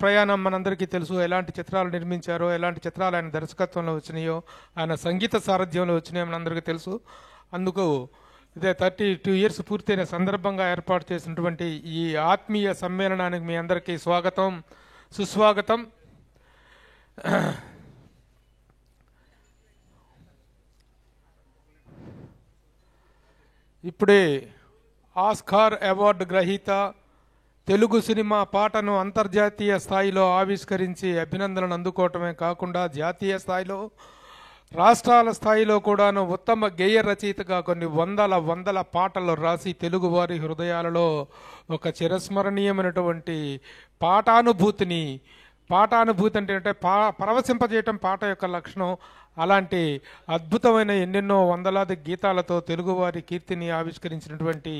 ప్రయాణం మనందరికీ తెలుసు. ఎలాంటి చిత్రాలు నిర్మించారో, ఎలాంటి చిత్రాలు ఆయన దర్శకత్వంలో వచ్చినాయో, ఆయన సంగీత సారథ్యంలో వచ్చినాయో మనందరికీ తెలుసు. అందుకు ఇదే 32 years పూర్తయిన సందర్భంగా ఏర్పాటు చేసినటువంటి ఈ ఆత్మీయ సమ్మేళనానికి మీ అందరికీ స్వాగతం, సుస్వాగతం. ఇప్పుడే ఆస్కార్ అవార్డు గ్రహీత, తెలుగు సినిమా పాటను అంతర్జాతీయ స్థాయిలో ఆవిష్కరించి అభినందనలు అందుకోవటమే కాకుండా జాతీయ స్థాయిలో, రాష్ట్రాల స్థాయిలో కూడాను ఉత్తమ గేయ రచయితగా కొన్ని వందల పాటలు రాసి తెలుగువారి హృదయాలలో ఒక చిరస్మరణీయమైనటువంటి పాఠానుభూతి అంటే పరవశింపజేయటం పాట యొక్క లక్షణం. అలాంటి అద్భుతమైన ఎన్నెన్నో వందలాది గీతాలతో తెలుగువారి కీర్తిని ఆవిష్కరించినటువంటి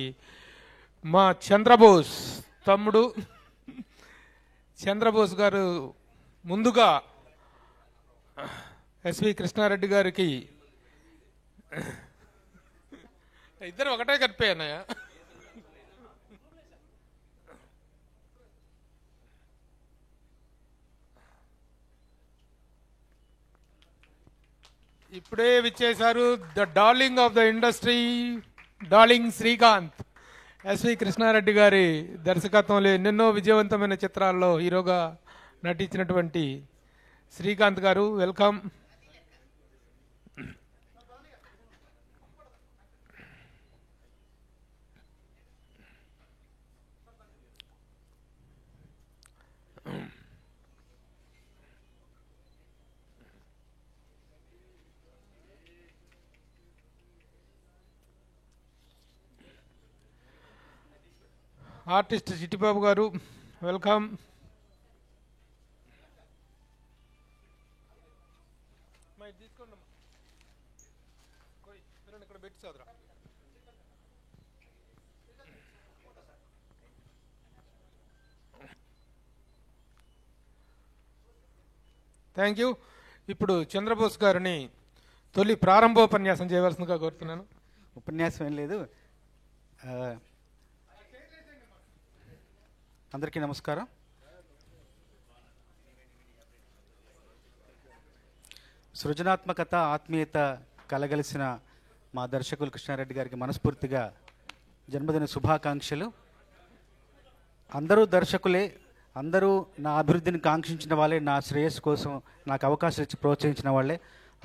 మా చంద్రబోస్ తమ్ముడు చంద్రబోస్ గారు ముందుగా ఎస్వి కృష్ణారెడ్డి గారికి, ఇద్దరు ఒకటే కనిపోయానయ్యా, ఇప్పుడే విచ్చేశారు the darling of the industry, darling Srikanth. S V Krishna Reddy గారి దర్శకత్వంలో ఎన్నెన్నో విజయవంతమైన చిత్రాల్లో హీరోగా నటించినటువంటి శ్రీకాంత్ గారు, వెల్కమ్. ఆర్టిస్ట్ చిట్టిబాబు గారు, వెల్కమ్. Thank you. ఇప్పుడు చంద్రబోస్ గారిని తొలి ప్రారంభోపన్యాసం చేయవలసిందిగా కోరుతున్నాను. ఉపన్యాసం ఏం లేదు. అందరికీ నమస్కారం. సృజనాత్మకత, ఆత్మీయత కలగలిసిన మా దర్శకులు కృష్ణారెడ్డి గారికి మనస్ఫూర్తిగా జన్మదిన శుభాకాంక్షలు. అందరూ దర్శకులే, అందరూ నా అభివృద్ధిని కాంక్షించిన వాళ్ళే, నా శ్రేయస్సు కోసం నాకు అవకాశం ఇచ్చి ప్రోత్సహించిన వాళ్ళే.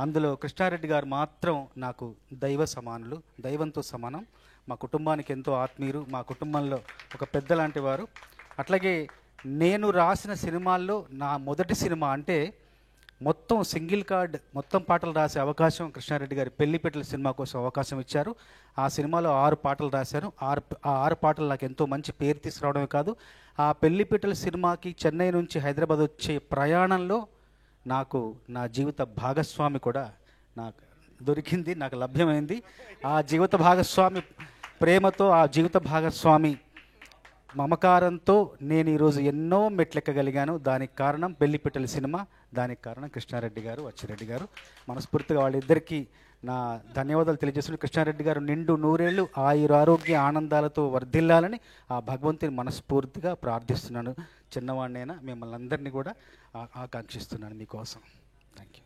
అందులో కృష్ణారెడ్డి గారు మాత్రం నాకు దైవ సమానులు, దైవంతో సమానం. మా కుటుంబానికి ఎంతో ఆత్మీయులు, మా కుటుంబంలో ఒక పెద్ద లాంటి వారు. అట్లాగే నేను రాసిన సినిమాల్లో నా మొదటి సినిమా అంటే మొత్తం సింగిల్ కార్డ్ మొత్తం పాటలు రాసే అవకాశం కృష్ణారెడ్డి గారి పెళ్లిపెట్టెల సినిమా కోసం అవకాశం ఇచ్చారు. ఆ సినిమాలో 6 పాటలు రాశాను. ఆ 6 పాటలు నాకు ఎంతో మంచి పేరు తీసుకురావడమే కాదు, ఆ పెళ్లిపెట్టెల సినిమాకి చెన్నై నుంచి హైదరాబాద్ వచ్చే ప్రయాణంలో నాకు నా జీవిత భాగస్వామి కూడా నాకు దొరికింది, నాకు లభ్యమైంది. ఆ జీవిత భాగస్వామి ప్రేమతో, ఆ జీవిత భాగస్వామి మమకారంతో నేను ఈరోజు ఎన్నో మెట్లెక్కగలిగాను. దానికి కారణం పెళ్లిపెట్టెల సినిమా, దానికి కారణం కృష్ణారెడ్డి గారు, అచ్చిరెడ్డి గారు. మనస్ఫూర్తిగా వాళ్ళిద్దరికీ నా ధన్యవాదాలు తెలియజేస్తున్నాను. కృష్ణారెడ్డి గారు నిండు నూరేళ్లు ఆయురారోగ్య ఆనందాలతో వర్ధిల్లాలని ఆ భగవంతుని మనస్ఫూర్తిగా ప్రార్థిస్తున్నాను. చిన్నవాడినైనా మిమ్మల్ని అందరినీ కూడా ఆకాంక్షిస్తున్నాను మీకోసం. Thank you.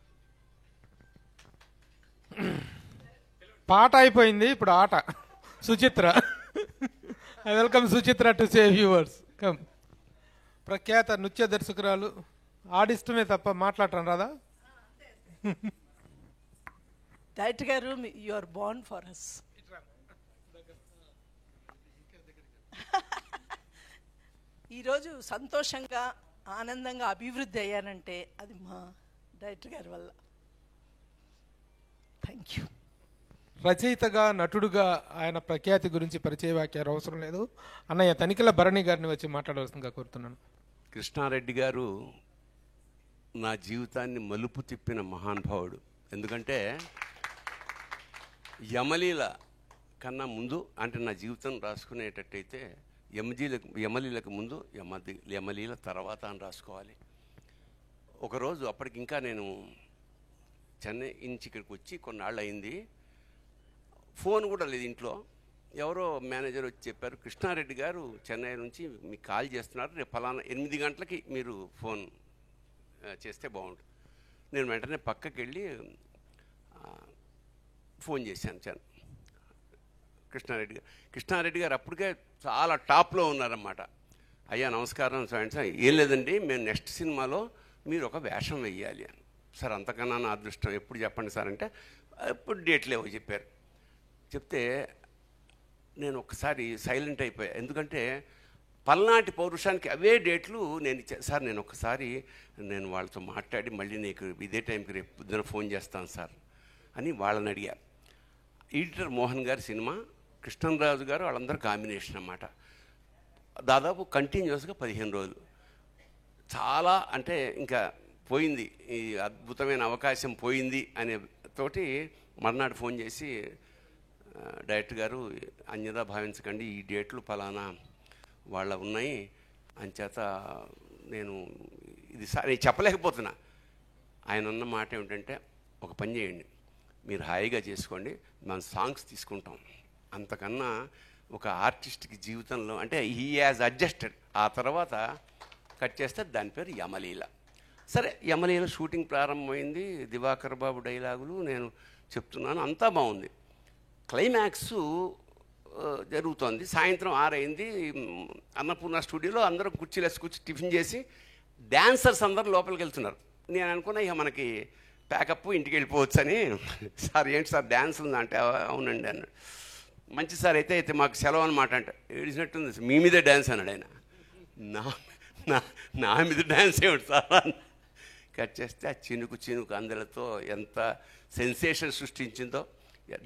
పాట అయిపోయింది, ఇప్పుడు ఆట. Suchitra, I welcome Suchitra to say viewers. Come. ప్రఖ్యాత నృత్య దర్శకురాలు, ఆడిష్టమే తప్ప మాట్లాడటం రాదా? డైరెక్టర్ గారు, you are born for us. ఈరోజు సంతోషంగా ఆనందంగా అభివృద్ధి అయ్యానంటే అది మా డైరెక్టర్ గారి వల్ల. Thank you. రచయితగా, నటుడుగా ఆయన ప్రఖ్యాతి గురించి పరిచయ వాక్యాలు అవసరం లేదు. అన్నయ్య తనిఖీల భరణి గారిని వచ్చి మాట్లాడవలసిందిగా కోరుతున్నాను. కృష్ణారెడ్డి గారు నా జీవితాన్ని మలుపు తిప్పిన మహానుభావుడు. ఎందుకంటే యమలీల కన్నా ముందు, అంటే నా జీవితం రాసుకునేటట్టయితే యమలీలకు ముందు, యమలీల తర్వాత అని రాసుకోవాలి. ఒకరోజు అప్పటికి ఇంకా నేను చెన్నై నుంచి ఇక్కడికి వచ్చి కొన్నాళ్ళు అయింది. ఫోన్ కూడా లేదు ఇంట్లో. ఎవరో మేనేజర్ వచ్చి చెప్పారు, కృష్ణారెడ్డి గారు చెన్నై నుంచి మీకు కాల్ చేస్తున్నారు, రేపు ఫలానా 8 గంటలకి మీరు ఫోన్ చేస్తే బాగుంటుంది. నేను వెంటనే పక్కకి వెళ్ళి ఫోన్ చేశాను కృష్ణారెడ్డి గారు అప్పటికే చాలా టాప్లో ఉన్నారన్నమాట. అయ్యా నమస్కారం సార్, ఏం లేదండి, మేము నెక్స్ట్ సినిమాలో మీరు ఒక వేషం వెయ్యాలి అని. సార్ అంతకన్నా నా అదృష్టం, ఎప్పుడు చెప్పండి సార్ అంటే ఎప్పుడు డేట్లు ఏవో చెప్పారు. చెప్తే నేను ఒకసారి సైలెంట్ అయిపోయా. ఎందుకంటే పల్నాటి పౌరుషానికి అవే డేట్లు నేను సార్ నేను వాళ్ళతో మాట్లాడి మళ్ళీ నీకు ఇదే టైంకి రేపు పొద్దున ఫోన్ చేస్తాను సార్ అని వాళ్ళని అడిగా. ఎడిటర్ మోహన్ గారి సినిమా, కృష్ణరాజు గారు వాళ్ళందరూ కాంబినేషన్ అన్నమాట. దాదాపు కంటిన్యూస్గా 15 రోజులు. చాలా అంటే ఇంకా పోయింది, ఈ అద్భుతమైన అవకాశం పోయింది అనే తోటి మర్నాడు ఫోన్ చేసి, డైరెక్టర్ గారు అన్యదా భావించకండి, ఈ డేట్లు ఫలానా వాళ్ళ ఉన్నాయి అంచేత నేను చెప్పలేకపోతున్నా. ఆయన అన్న మాట ఏమిటంటే, ఒక పని చేయండి, మీరు హాయిగా చేసుకోండి, మనం సాంగ్స్ తీసుకుంటాం. అంతకన్నా ఒక ఆర్టిస్ట్కి జీవితంలో అంటే హీ హ్యాజ్ అడ్జస్టెడ్. ఆ తర్వాత కట్ చేస్తే దాని పేరు యమలీల. సరే, యమలీల షూటింగ్ ప్రారంభమైంది, దివాకర్ బాబు డైలాగులు నేను చెప్తున్నాను, అంతా బాగుంది. క్లైమాక్స్ జరుగుతోంది, సాయంత్రం 6 అయింది. అన్నపూర్ణ స్టూడియోలో అందరూ కుర్చీలేసి టిఫిన్ చేసి డాన్సర్స్ అందరూ లోపలికి వెళ్తున్నారు. నేను అనుకున్నా ఇక మనకి ప్యాకప్ ఇంటికి వెళ్ళిపోవచ్చు అని. సార్ ఏంటి సార్ డ్యాన్స్ ఉందా అంటే అవునండి అన్నాడు. మంచి సార్ అయితే మాకు సెలవు అనమాట అంటే ఏడిసినట్టుంది, మీ మీదే డ్యాన్స్ అన్నాడు ఆయన. నా మీద డ్యాన్స్ ఏమిటి సార్? కట్ చేస్తే ఆ చినుకు అందరితో ఎంత సెన్సేషన్ సృష్టించిందో.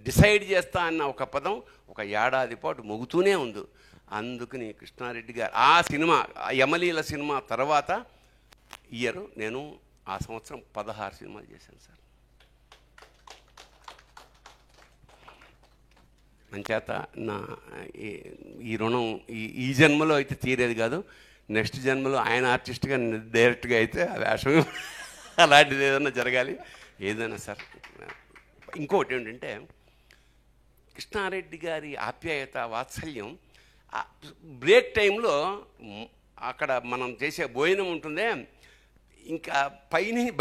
డిసైడ్ చేస్తా అన్న ఒక పదం ఒక ఏడాది పాటు మొగుతూనే ఉంది. అందుకని కృష్ణారెడ్డి గారు ఆ సినిమా, యమలీల సినిమా తర్వాత ఇయర్ నేను ఆ సంవత్సరం 16 సినిమాలు చేశాను సార్. అంచేత నా ఈ రుణం ఈ జన్మలో అయితే తీరేది కాదు. నెక్స్ట్ జన్మలో ఆయన ఆర్టిస్ట్గా డైరెక్ట్గా అయితే ఆ వేషం అలాంటిది ఏదైనా జరగాలి, ఏదైనా సార్. ఇంకోటి ఏంటంటే కృష్ణారెడ్డి గారి ఆప్యాయత, వాత్సల్యం. బ్రేక్ టైంలో అక్కడ మనం చేసే భోజనం ఉంటుందే, ఇంకా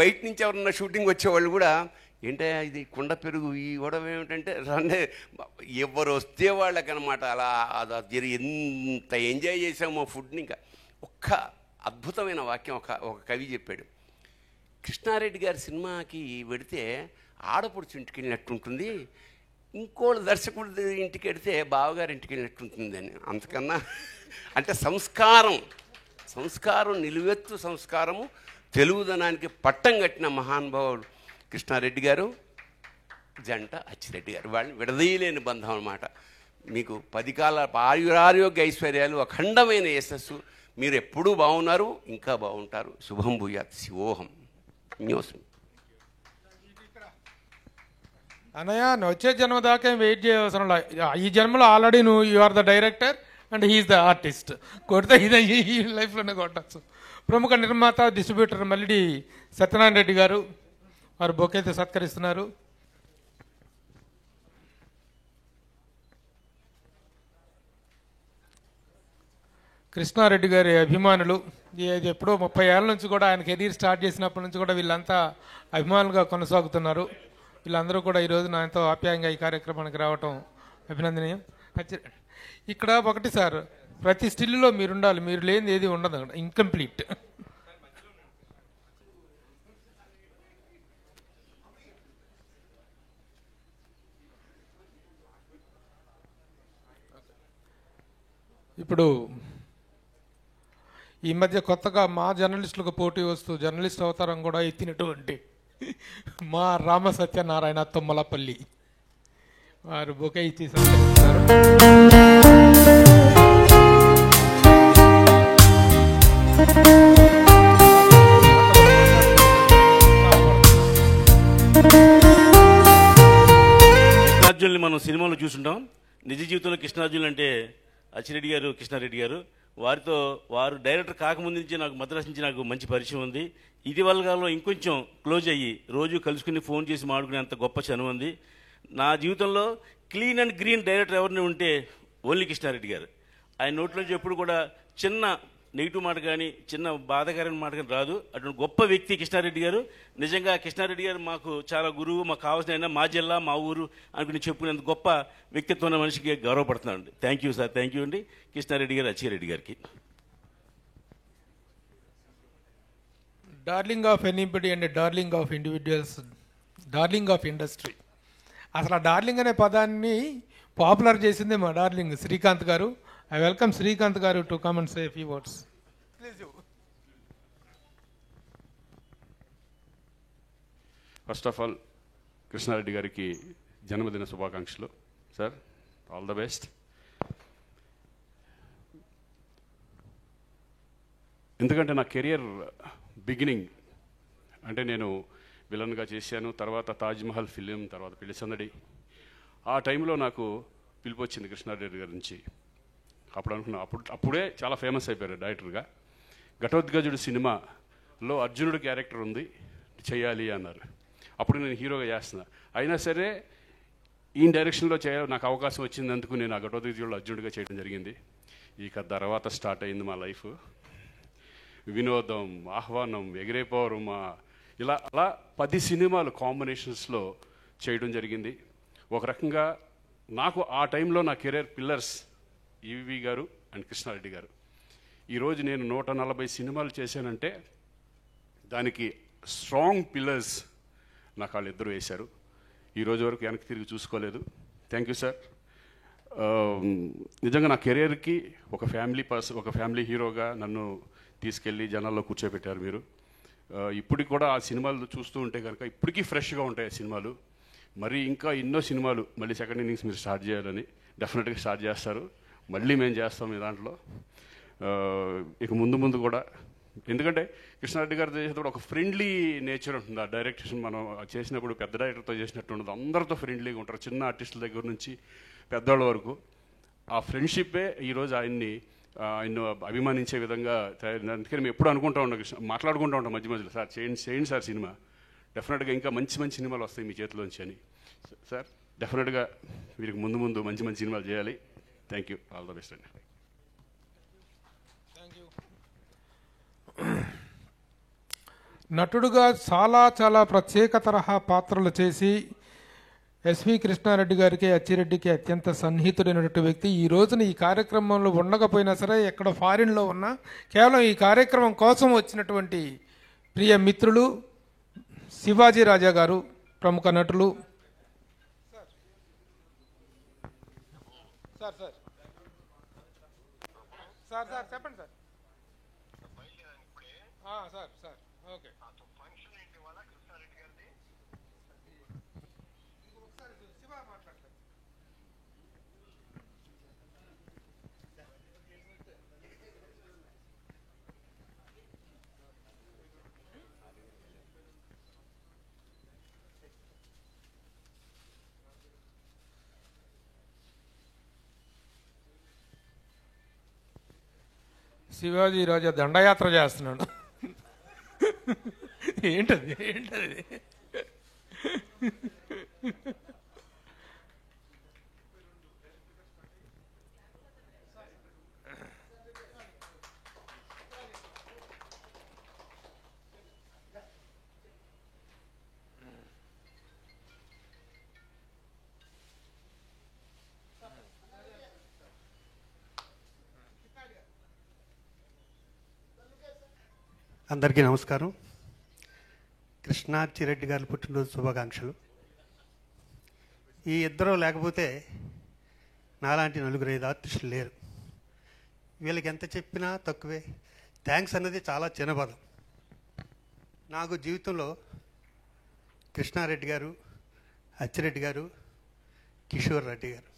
బయట నుంచి ఎవరన్నా షూటింగ్ వచ్చేవాళ్ళు కూడా ఏంటంటే ఇది కుండ పెరుగు, ఈ గొడవ ఏమిటంటే రండి ఎవరు వస్తే వాళ్ళకనమాట. అలా ఎంత ఎంజాయ్ చేసామో ఫుడ్ని. ఇంకా ఒక్క అద్భుతమైన వాక్యం ఒక కవి చెప్పాడు, కృష్ణారెడ్డి గారి సినిమాకి వెడితే ఆడపడుచు ఇంటికి వెళ్ళినట్టు ఉంటుంది, ఇంకోళ్ళు దర్శకుడు ఇంటికి వెడితే బావగారి ఇంటికి వెళ్ళినట్టు ఉంటుంది అని. అంతకన్నా అంటే సంస్కారం నిలువెత్తు సంస్కారము, తెలుగుదనానికి పట్టం కట్టిన మహానుభావుడు కృష్ణారెడ్డి గారు, జంట అచ్చిరెడ్డి గారు. వాళ్ళు విడదీయలేని బంధం అన్నమాట. మీకు 10 కాల ఆయురారోగ్య ఐశ్వర్యాలు, అఖండమైన యశస్సు. మీరు ఎప్పుడూ బాగున్నారు, ఇంకా బాగుంటారు. శుభం భూయాత్. శివోహం. న్యూస్ అన్నయ్య, నువ్వు వచ్చే జన్మ దాకా వెయిట్ చేయవసరం లేదు. ఈ జన్మలో already you are the director and he's the artist. కొడితే ఇది ఈ లైఫ్లోనే కొట్టచ్చు. ప్రముఖ నిర్మాత, డిస్ట్రిబ్యూటర్ మల్లిడి సత్యనారాయణ రెడ్డి గారు వారు బొకేతో సత్కరిస్తున్నారు. కృష్ణారెడ్డి గారి అభిమానులు, ఇది ఎప్పుడో 30 ఏళ్ళ నుంచి కూడా ఆయన కెరీర్ స్టార్ట్ చేసినప్పటి నుంచి కూడా వీళ్ళంతా అభిమానులుగా కొనసాగుతున్నారు. వీళ్ళందరూ కూడా ఈరోజు నా ఎంతో ఆప్యాయంగా ఈ కార్యక్రమానికి రావటం అభినందనీయం. ఇక్కడ ఒకటి సార్, ప్రతి స్టిల్లో మీరు ఉండాలి, మీరు లేనిది ఏది ఉండదు, ఇన్కంప్లీట్. ఇప్పుడు ఈ మధ్య కొత్తగా మా జర్నలిస్టులకు పోటీ వస్తూ జర్నలిస్ట్ అవతారం కూడా ఎత్తినటువంటి మా రామ సత్యనారాయణ తుమ్మలపల్లి వారు బొకే ఇచ్చి సత్కరిస్తారు. కృష్ణార్జునుల్ని మనం సినిమాలో చూసుంటాం. నిజ జీవితంలో కృష్ణార్జునులు అంటే అచ్చిరెడ్డి గారు, కృష్ణారెడ్డి గారు. వారు డైరెక్టర్ కాకముందు నుంచి నాకు మద్రాసు నుంచి నాకు మంచి పరిచయం ఉంది. ఇటీవల కాలంలో ఇంకొంచెం క్లోజ్ అయ్యి రోజు కలుసుకుని ఫోన్ చేసి మాట్లాడుకునే అంత గొప్ప చనువు ఉంది. నా జీవితంలో క్లీన్ అండ్ గ్రీన్ డైరెక్టర్ ఎవరిని ఉంటే ఓన్లీ కృష్ణారెడ్డి గారు. ఆయన నోట్లోంచి ఎప్పుడు కూడా చిన్న నెగిటివ్ మాట కానీ చిన్న బాధాకరమైన మాట కానీ రాదు. అటువంటి గొప్ప వ్యక్తి కృష్ణారెడ్డి గారు. నిజంగా కృష్ణారెడ్డి గారు మాకు చాలా గురువు, మాకు కావాల్సిన మా జిల్లా మా ఊరు అనుకుని చెప్పుకునేంత గొప్ప వ్యక్తిత్వం ఉన్న మనిషికి గౌరవపడుతున్నాను. Thank you sir, thank you అండి కృష్ణారెడ్డి గారు, అచ్చిరెడ్డి గారికి. Darling of anybody and darling of individuals, darling of industry. అసలు ఆ డార్లింగ్ అనే పదాన్ని పాపులర్ చేసిందే మా డార్లింగ్ శ్రీకాంత్ గారు. I welcome Srikanth garu to come and say few words. First of all Krishna Reddy గారికి జన్మదిన శుభాకాంక్షలు సార్. All the best. ఎందుకంటే నా కెరియర్ బిగినింగ్ అంటే నేను విలన్గా చేశాను, తర్వాత తాజ్మహల్ ఫిలిం, తర్వాత పెళ్లి సందడి. ఆ టైంలో నాకు పిలుపు వచ్చింది కృష్ణారెడ్డి గారి నుంచి. అప్పుడు అనుకున్నా, అప్పుడే చాలా ఫేమస్ అయిపోయారు డైరెక్టర్గా. ఘటోద్గజుడు సినిమాలో అర్జునుడు క్యారెక్టర్ ఉంది, చేయాలి అన్నారు. అప్పుడు నేను హీరోగా చేస్తున్నా. అయినా సరే ఈ డైరెక్షన్లో చేయాలి నాకు అవకాశం వచ్చినందుకు నేను ఆ ఘటోద్గజుడు అర్జునుడిగా చేయడం జరిగింది. ఇక తర్వాత స్టార్ట్ అయింది మా లైఫ్. వినోదం, ఆహ్వానం, ఎగిరేపోవరు, మా అలా 10 సినిమాలు కాంబినేషన్స్లో చేయడం జరిగింది. ఒక రకంగా నాకు ఆ టైంలో నా కెరీర్ పిల్లర్స్ ఈవి గారు అండ్ కృష్ణారెడ్డి గారు. ఈరోజు నేను 140 సినిమాలు చేశానంటే దానికి స్ట్రాంగ్ పిల్లర్స్ నాకు వాళ్ళిద్దరూ వేశారు. ఈరోజు వరకు వెనక్కి తిరిగి చూసుకోలేదు. Thank you sir. నిజంగా నా కెరీర్కి ఒక ఫ్యామిలీ హీరోగా నన్ను తీసుకెళ్ళి జనాల్లో కూర్చోబెట్టారు మీరు. ఇప్పటికి కూడా ఆ సినిమాలు చూస్తూ ఉంటే కనుక ఇప్పటికీ ఫ్రెష్గా ఉంటాయి ఆ సినిమాలు. మరి ఇంకా ఎన్నో సినిమాలు మళ్ళీ సెకండ్ ఇన్నింగ్స్ మీరు స్టార్ట్ చేయాలని డెఫినెట్గా స్టార్ట్ చేస్తారు. మళ్ళీ మేము చేస్తాం ఈ దాంట్లో. ఇక ముందు కూడా ఎందుకంటే కృష్ణారెడ్డి గారు చేసేటప్పుడు ఒక ఫ్రెండ్లీ నేచర్ ఉంటుంది. ఆ డైరెక్షన్ మనం చేసినప్పుడు పెద్ద డైరెక్టర్తో చేసినట్టు ఉండదు. అందరితో ఫ్రెండ్లీగా ఉంటారు, చిన్న ఆర్టిస్టుల దగ్గర నుంచి పెద్దవాళ్ళ వరకు. ఆ ఫ్రెండ్షిప్పే ఈరోజు ఆయన్ని అభిమానించే విధంగా తయారు. అందుకని మేము ఎప్పుడు అనుకుంటూ ఉంటాం, మాట్లాడుకుంటూ ఉంటాం మధ్య మధ్యలో, సార్ చేయండి సార్ సినిమా, డెఫినెట్గా ఇంకా మంచి సినిమాలు వస్తాయి మీ చేతిలోంచి అని. సార్ డెఫినెట్గా వీరికి ముందు మంచి సినిమాలు చేయాలి. Thank you. All the best అండి. నటుడుగా చాలా ప్రత్యేక తరహా పాత్రలు చేసి ఎస్వి కృష్ణారెడ్డి గారికి, అచ్చిరెడ్డికి అత్యంత సన్నిహితుడైనటువంటి వ్యక్తి. ఈ రోజున ఈ కార్యక్రమంలో ఉండకపోయినా సరే, ఎక్కడ ఫారిన్లో ఉన్నా కేవలం ఈ కార్యక్రమం కోసం వచ్చినటువంటి ప్రియ మిత్రులు శివాజీ రాజా గారు, ప్రముఖ నటులు. సార్ చెప్పండి sir. Sir okay. Shivaji Raja దండయాత్ర చేస్తున్నాడు. ఏంటది? అందరికీ నమస్కారం. కృష్ణారెడ్డి గారి పుట్టినరోజు శుభాకాంక్షలు. ఈ ఇద్దరు లేకపోతే నాలాంటి 4-5 ఆర్టిస్టులు లేరు. వీళ్ళకి ఎంత చెప్పినా తక్కువే. థ్యాంక్స్ అన్నది చాలా చిన్న పదం. నాకు జీవితంలో కృష్ణారెడ్డి గారు, అచ్చిరెడ్డి గారు, కిషోర్ రెడ్డి గారు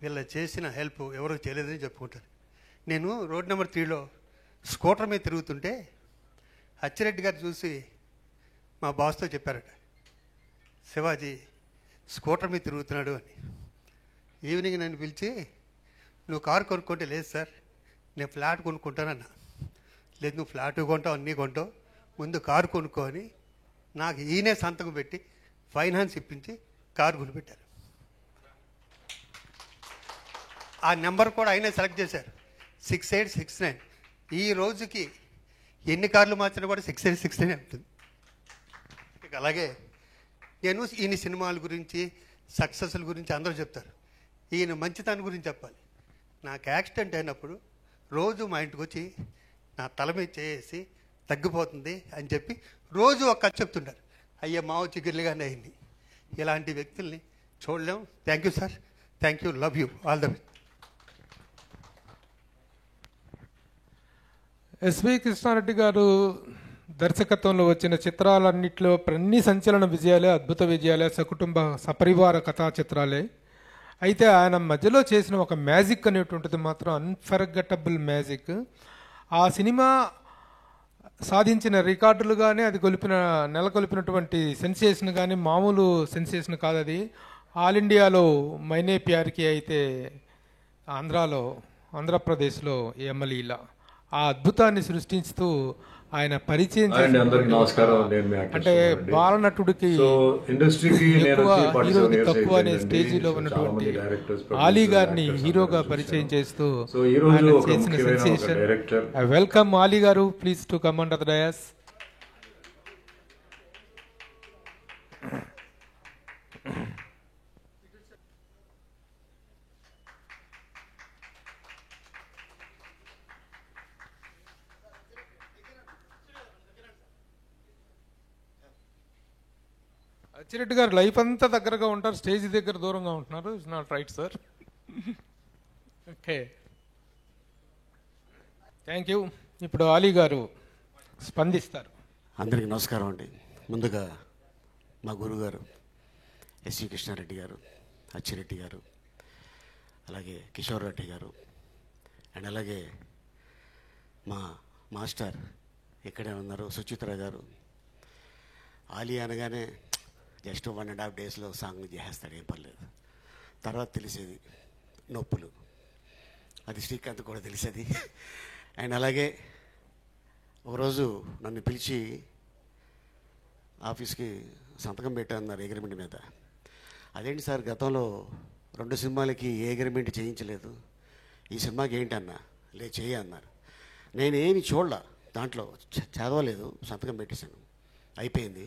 వీళ్ళు చేసిన హెల్ప్ ఎవరో చేయలేదని చెప్పుకుంటారు. నేను రోడ్ నెంబర్ 3లో స్కూటర్ మీద తిరుగుతుంటే అచ్చిరెడ్డి గారు చూసి మా బాస్తో చెప్పారట, శివాజీ స్కూటర్ మీద తిరుగుతున్నాడు అని. ఈవినింగ్ నన్ను పిలిచి, నువ్వు కారు కొనుక్కుంటే, లేదు సార్ నేను ఫ్లాట్ కొనుక్కుంటానన్నా. లేదు, నువ్వు ఫ్లాట్ కొంటావు, అన్నీ కొంటావు, ముందు కారు కొనుక్కో అని నాకు ఈయనే సంతకం పెట్టి ఫైనాన్స్ ఇప్పించి కారు కొనిపెట్టారు. ఆ నెంబర్ కూడా ఆయనే సెలెక్ట్ చేశారు, 6869. ఈ రోజుకి ఎన్ని కార్లు మార్చినా కూడా 6869 ఉంటుంది. ఇక అలాగే నేను ఈయన సినిమాల గురించి, సక్సెస్ల గురించి అందరూ చెప్తారు, ఈయన మంచితనం గురించి చెప్పాలి. నాకు యాక్సిడెంట్ అయినప్పుడు రోజు మా ఇంటికి వచ్చి నా తల మీద చేసి తగ్గిపోతుంది అని చెప్పి రోజు ఒక కథ చెప్తుంటారు. అయ్యే మావ చిగుర్లుగానే అయింది. ఇలాంటి వ్యక్తుల్ని చూడలేం. Thank you sir, thank you, love you, all the best. S V Krishna Reddy garu దర్శకత్వంలో వచ్చిన చిత్రాలన్నింటిలో అన్ని సంచలన విజయాలే, అద్భుత విజయాలే, సకుటుంబ సపరివార కథా చిత్రాలే. అయితే ఆయన మధ్యలో చేసిన ఒక మ్యాజిక్ అనేటువంటిది మాత్రం అన్ఫర్గెటబుల్ మ్యాజిక్. ఆ సినిమా సాధించిన రికార్డులు కానీ, అది నెలకొల్పినటువంటి సెన్సేషన్ కానీ మామూలు సెన్సేషన్ కాదు. అది ఆల్ ఇండియాలో మైనే ప్యార్కి అయితే ఆంధ్రప్రదేశ్లో యమలీల ఆ అద్భుతాన్ని సృష్టించుతూ ఆయన పరిచయం అంటే బాలనటుడికి హీరోకి తక్కువ అనే స్టేజీలో ఉన్నటువంటి ఆలీ గారిని హీరోగా పరిచయం చేస్తూ ఆయన చేసిన సెన్సేషన్. వెల్కమ్ ఆలీ గారు, please to come under the dais. Achi Reddy గారు లైఫ్ అంతా దగ్గరగా ఉంటారు, స్టేజ్ దగ్గర దూరంగా ఉంటున్నారు. It's not right sir. Okay, thank you. ఇప్పుడు ఆలీ గారు స్పందిస్తారు. అందరికీ నమస్కారం అండి. ముందుగా మా గురువుగారు ఎస్వి కృష్ణారెడ్డి గారు, అచ్చిరెడ్డి గారు, అలాగే కిషోర్ రెడ్డి గారు, అండ్ అలాగే మా మాస్టర్ ఇక్కడే ఉన్నారు సుచిత్ర గారు. ఆలీ అనగానే జస్ట్ 1.5 daysలో సాంగ్ చేసేస్తాడు, ఏం పర్లేదు. తర్వాత తెలిసేది నొప్పులు, అది శ్రీకాంత్ కూడా తెలిసేది. అండ్ అలాగే ఒకరోజు నన్ను పిలిచి ఆఫీస్కి సంతకం పెట్టాన్నారు అగ్రిమెంట్ మీద. అదేంటి సార్, గతంలో 2 సినిమాలకి ఏ అగ్రిమెంట్ చేయించలేదు, ఈ సినిమాకి ఏంటి అన్నా. చేయి అన్నారు. నేనేమి చూడలా, దాంట్లో చదవలేదు, సంతకం పెట్టేశాను, అయిపోయింది.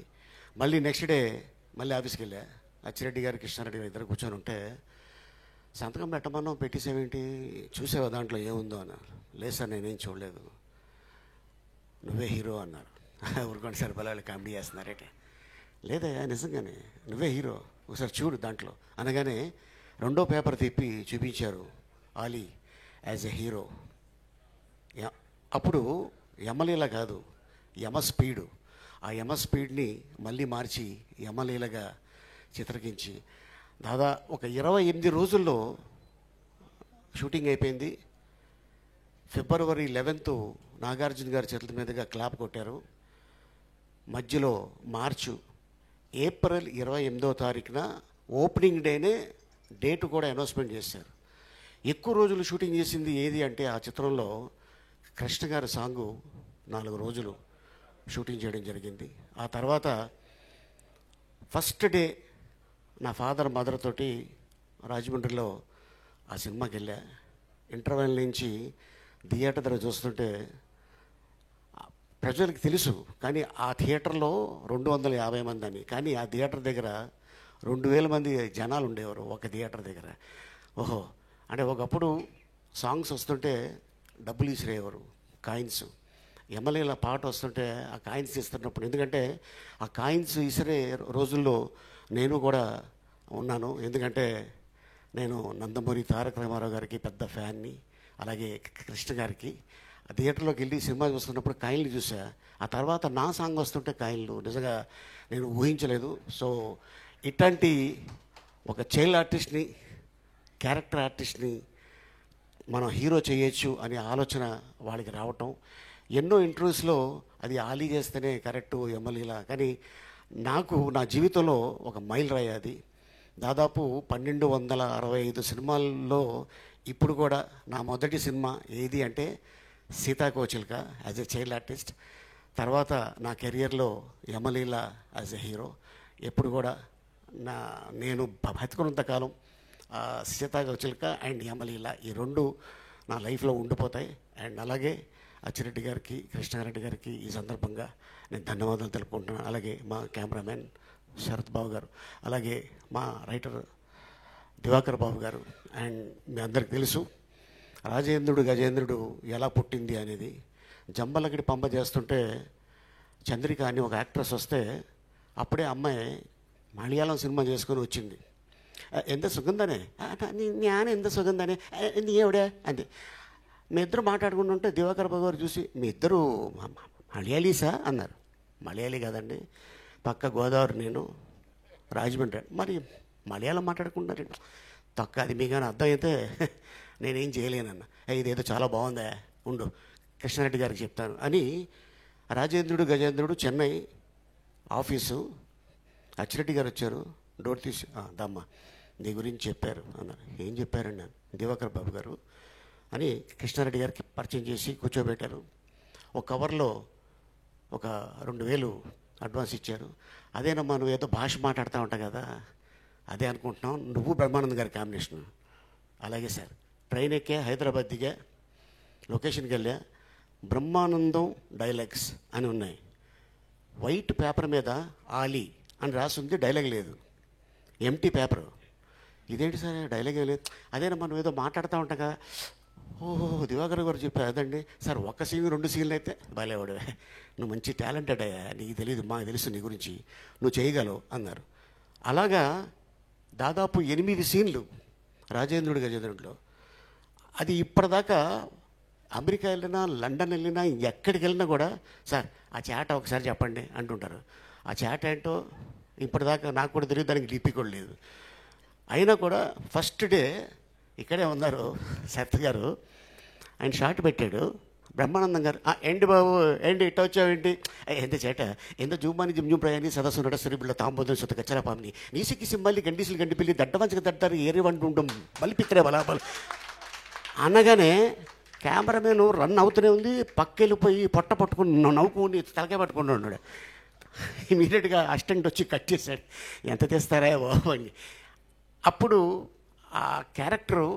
మళ్ళీ నెక్స్ట్ డే మళ్ళీ ఆఫీస్కి వెళ్ళా. అచ్చిరెడ్డి గారు, కృష్ణారెడ్డి గారు ఇద్దరు కూర్చొని ఉంటే, సంతకం పెట్టమన్నాం, పెట్టేసేవేంటి, చూసావా దాంట్లో ఏముందో అన్నారు. లేదు సార్, నేనేం చూడలేదు. నువ్వే హీరో అన్నారు. ఊరుకోండి సార్, బలాలు కామెడీ చేస్తున్నారేంటి. లేదా నిజంగానే నువ్వే హీరో, ఒకసారి చూడు దాంట్లో అనగానే 2వ పేపర్ తిప్పి చూపించారు, ఆలీ యాజ్ ఎ హీరో. అప్పుడు యమలీల కాదు, యమ స్పీడు. ఆ యమ స్పీడ్ని మళ్ళీ మార్చి యమలీలగా చిత్రకించి ఒక 28 రోజుల్లో షూటింగ్ అయిపోయింది. February 11th నాగార్జున గారి చేతుల మీదుగా క్లాప్ కొట్టారు. మధ్యలో ఏప్రిల్ 28వ తారీఖున ఓపెనింగ్ డేనే డేట్ కూడా అనౌన్స్మెంట్ చేశారు. ఎక్కువ రోజులు షూటింగ్ చేసింది ఏది అంటే ఆ చిత్రంలో కృష్ణ గారి సాంగు 4 రోజులు షూటింగ్ చేయడం జరిగింది. ఆ తర్వాత ఫస్ట్ డే నా ఫాదర్ మదర్ తోటి రాజమండ్రిలో ఆ సినిమాకి వెళ్ళా. ఇంటర్వెల్ నుంచి థియేటర్ దగ్గర చూస్తుంటే ప్రజలకు తెలుసు, కానీ ఆ థియేటర్లో 250 మంది అని, కానీ ఆ థియేటర్ దగ్గర 2000 మంది జనాలు ఉండేవారు ఒక థియేటర్ దగ్గర. ఓహో, అంటే ఒకప్పుడు సాంగ్స్ వస్తుంటే డబ్బులు ఇసిరేవారు, కాయిన్స్. ఎమ్మెల్యేల పాట వస్తుంటే ఆ కాయిన్స్ ఇస్తున్నప్పుడు, ఎందుకంటే ఆ కాయిన్స్ ఇసిరే రోజుల్లో నేను కూడా ఉన్నాను. ఎందుకంటే నేను నందమూరి తారక రామారావు గారికి పెద్ద ఫ్యాన్ని, అలాగే కృష్ణ గారికి. ఆ థియేటర్లోకి వెళ్ళి సినిమా చూస్తున్నప్పుడు కాయిన్లు చూసా. ఆ తర్వాత నా సాంగ్ వస్తుంటే కాయిన్లు నిజంగా నేను ఊహించలేదు. సో ఇట్లాంటి ఒక చైల్డ్ ఆర్టిస్ట్ని, క్యారెక్టర్ ఆర్టిస్ట్ని మనం హీరో చేయొచ్చు అనే ఆలోచన వాళ్ళకి రావటం. ఎన్నో ఇంటర్వ్యూస్లో అది ఆలీ చేస్తేనే కరెక్టు ఎమ్మెల్యేలా, కానీ నాకు నా జీవితంలో ఒక మైల్ రాయి అది. దాదాపు 1265 సినిమాల్లో ఇప్పుడు కూడా నా మొదటి సినిమా ఏది అంటే సీతాకోచిలుక యాజ్ ఎ చైల్డ్ ఆర్టిస్ట్. తర్వాత నా కెరియర్లో యమలీల యాజ్ ఎ హీరో. ఎప్పుడు కూడా నేను బతికున్నంతకాలం సీతాకోచిలుక అండ్ యమలీల ఈ రెండు నా లైఫ్లో ఉండిపోతాయి. అండ్ అలాగే అచ్చిరెడ్డి గారికి, కృష్ణారెడ్డి గారికి ఈ సందర్భంగా నేను ధన్యవాదాలు తెలుపుకుంటున్నాను. అలాగే మా కెమెరామెన్ శరత్ బాబు గారు, అలాగే మా రైటర్ దివాకర్ బాబు గారు. అండ్ మీ అందరికి తెలుసు రాజేంద్రుడు గజేంద్రుడు ఎలా పుట్టింది అనేది. జంబలకిడి పంప చేస్తుంటే చంద్రిక అని ఒక యాక్ట్రెస్ వస్తే అప్పుడే అమ్మాయి మలయాళం సినిమా చేసుకొని వచ్చింది. ఎంత సుగంధనే జ్ఞానం, ఎంత సుగంధనే నీ ఎవడే అంతే. మీ ఇద్దరు మాట్లాడుకుంటుంటే దివాకర్ బాబు గారు చూసి మీ ఇద్దరు మలయాళీసా అన్నారు. మలయాళీ కాదండి, పక్క గోదావరి, నేను రాజమండ్రి. మరి మలయాళం మాట్లాడుకుంటారు తొక్క, అది మీకు కానీ అర్థం అయితే నేనేం చేయలేనన్న. ఇదేదో చాలా బాగుందా, ఉండు కృష్ణారెడ్డి గారికి చెప్తాను అని రాజేంద్రుడు గజేంద్రుడు చెన్నై ఆఫీసు, అచ్చిరెడ్డి గారు వచ్చారు, డోర్ తీసి దమ్మ నీ గురించి చెప్పారు అన్నారు. ఏం చెప్పారండి నేను, దివాకర్ బాబు గారు అని కృష్ణారెడ్డి గారికి పరిచయం చేసి కూర్చోబెట్టారు. ఒక కవర్లో ఒక 2000 అడ్వాన్స్ ఇచ్చారు. అదేనమ్మా నువ్వు ఏదో భాష మాట్లాడుతూ ఉంటావు కదా, అదే అనుకుంటున్నావు, నువ్వు బ్రహ్మానందం గారి కాంబినేషన్. అలాగే సార్. ట్రైన్ ఎక్కా, హైదరాబాద్ దిగా, లొకేషన్కి వెళ్ళా, బ్రహ్మానందం డైలాగ్స్ అని ఉన్నాయి. వైట్ పేపర్ మీద ఆలీ అని రాసి ఉంది, డైలాగ్ లేదు, ఎంటీ పేపరు. ఇదేంటి సార్ డైలాగ్ లేదు, అదేనమ్మా నువ్వు ఏదో మాట్లాడుతూ ఉంటావు కదా. ఓహో దివాకర్ గారు చెప్పారు అదండి సార్. ఒక్క సీన్ 2 సీన్లు అయితే బాలేవాడు, నువ్వు మంచి టాలెంటెడ్ అయ్యా, నీకు తెలియదు మాకు తెలుసు నీ గురించి, నువ్వు చేయగలవు అన్నారు. అలాగా దాదాపు 8 సీన్లు రాజేంద్రుడి గజేంద్రుడిలో. అది ఇప్పటిదాకా అమెరికా వెళ్ళినా, లండన్ వెళ్ళినా, ఎక్కడికి వెళ్ళినా కూడా సార్ ఆ చాట ఒకసారి చెప్పండి అంటుంటారు. ఆ చాట ఏంటో ఇప్పటిదాకా నాకు కూడా తెలియదు, దానికి లిపి కూడా లేదు. అయినా కూడా ఫస్ట్ డే ఇక్కడే ఉన్నారు శరత్ గారు, ఆయన షార్ట్ పెట్టాడు. బ్రహ్మానందం గారు ఏంటి బాబు ఏంటి ఇట్ట వచ్చావేంటి, ఎంత చేట ఎంత జూమాని జిమ్జూమ్ ప్రయాణి సదస్సు నడసరి బిళ్ళ తాంబోదం సుత కచ్చరాపామిని నీసికి సింబల్లి గండిసిలు గండి పిల్లి దడ్డవంచక దడ్డారు ఏరి వంటి ఉండం బలిపిక్కరే బలాబలు అనగానే కెమెరామెన్ రన్ అవుతూనే ఉంది. పక్కెళ్ళిపోయి పొట్ట పట్టుకుని నవ్వుకుని తలకాయ పట్టుకుని ఉన్నాడు. ఇమీడియట్గా అసిస్టెంట్ వచ్చి కట్ చేశాడు. ఎంత తెస్తారా బాబు అని. అప్పుడు ఆ క్యారెక్టరు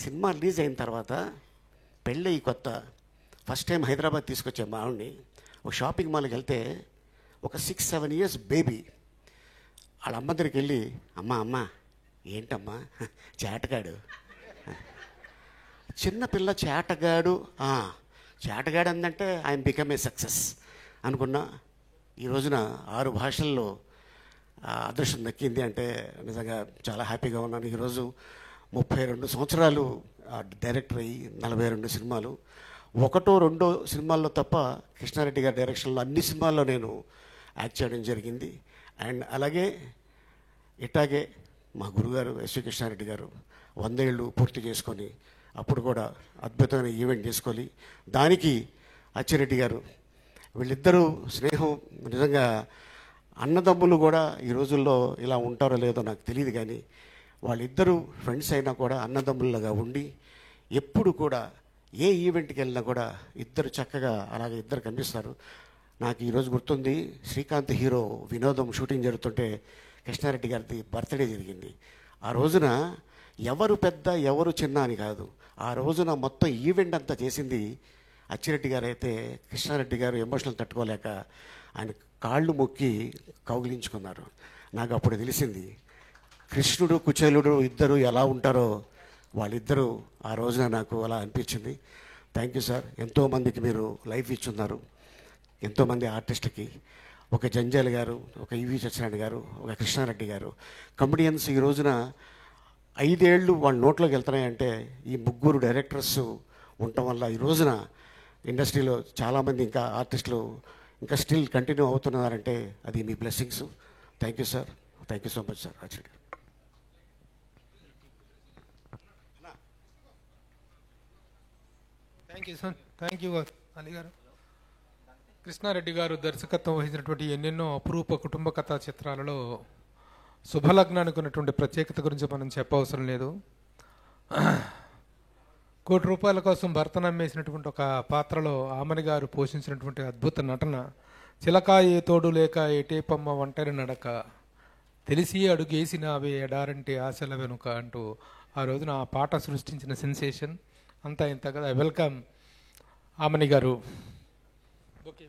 సినిమా రిలీజ్ అయిన తర్వాత పెళ్ళయి కొత్త ఫస్ట్ టైం హైదరాబాద్ తీసుకొచ్చే మా ఆవిడ్ని ఒక షాపింగ్ మాల్కి వెళ్తే ఒక 6-7 ఇయర్స్ బేబీ వాళ్ళ అమ్మ దగ్గరికి వెళ్ళి అమ్మ ఏంటమ్మా చేటగాడు, చిన్నపిల్ల చేటగాడు చేటగాడు అందంటే ఐఎమ్ బికమ్ ఏ సక్సెస్ అనుకున్నా. ఈ రోజున 6 భాషల్లో అదృష్టం దక్కింది అంటే నిజంగా చాలా హ్యాపీగా ఉన్నాను. ఈరోజు 32 సంవత్సరాలు డైరెక్టర్ అయ్యి 42 సినిమాలు, 1-2 సినిమాల్లో తప్ప కృష్ణారెడ్డి గారి డైరెక్షన్లో అన్ని సినిమాల్లో నేను యాక్ట్ చేయడం జరిగింది. అండ్ అలాగే ఇట్లాగే మా గురుగారు ఎస్వి కృష్ణారెడ్డి గారు 100 ఏళ్ళు పూర్తి చేసుకొని అప్పుడు కూడా అద్భుతమైన ఈవెంట్ చేసుకొని దానికి అచ్చిరెడ్డి గారు వీళ్ళిద్దరూ స్నేహం నిజంగా అన్నదమ్ములు కూడా ఈ రోజుల్లో ఇలా ఉంటారో లేదో నాకు తెలియదు, కానీ వాళ్ళిద్దరూ ఫ్రెండ్స్ అయినా కూడా అన్నదమ్ములుగా ఉండి ఎప్పుడు కూడా ఏ ఈవెంట్కి వెళ్ళినా కూడా ఇద్దరు చక్కగా అలాగే ఇద్దరు కనిపిస్తారు. నాకు ఈరోజు గుర్తుంది, శ్రీకాంత్ హీరో వినోదం షూటింగ్ జరుగుతుంటే కృష్ణారెడ్డి గారిది బర్త్డే జరిగింది. ఆ రోజున ఎవరు పెద్ద ఎవరు చిన్న అని కాదు, ఆ రోజున మొత్తం ఈవెంట్ అంతా చేసింది అచ్చిరెడ్డి గారు. అయితే కృష్ణారెడ్డి గారు ఎమోషనల్ తట్టుకోలేక ఆయన కాళ్ళు మొక్కి కౌగిలించుకున్నారు. నాకు అప్పుడు తెలిసింది కృష్ణుడు కుచేలుడు ఇద్దరు ఎలా ఉంటారో వాళ్ళిద్దరూ ఆ రోజున నాకు అలా అనిపించింది. Thank you sir. ఎంతోమందికి మీరు లైఫ్ ఇచ్చున్నారు, ఎంతోమంది ఆర్టిస్ట్కి, ఒక జంజాల్ గారు, ఒక ఈవి సత్యనారాయణ గారు, ఒక కృష్ణారెడ్డి గారు, కమెడియన్స్ ఈ రోజున 5 ఏళ్ళు వాళ్ళ నోట్లోకి వెళ్తున్నాయంటే ఈ 3 డైరెక్టర్స్ ఉండటం వల్ల ఈ రోజున ఇండస్ట్రీలో చాలామంది ఇంకా ఆర్టిస్టులు ఇంకా స్టిల్ కంటిన్యూ అవుతున్నారంటే అది మీ blessings. Thank you sir. Thank you so much sir. Atchi Reddy thank you sir. Thank you Ali గారు. కృష్ణారెడ్డి గారు దర్శకత్వం వహించినటువంటి ఎన్నెన్నో అపురూప కుటుంబ కథా చిత్రాలలో శుభలగ్నానికి ఉన్నటువంటి ప్రత్యేకత గురించి మనం చెప్పవసరం లేదు. ₹1 కోసం భర్త నమ్మేసినటువంటి ఒక పాత్రలో ఆమని గారు పోషించినటువంటి అద్భుత నటన, చిలక ఏ తోడు లేక ఏటేపమ్మ ఒంటరి నడక, తెలిసి అడుగేసినావే ఎడారంటే ఆశల వెనుక అంటూ ఆ రోజున ఆ పాట సృష్టించిన సెన్సేషన్ అంతా ఇంత కదా. వెల్కమ్ ఆమని గారు. ఓకే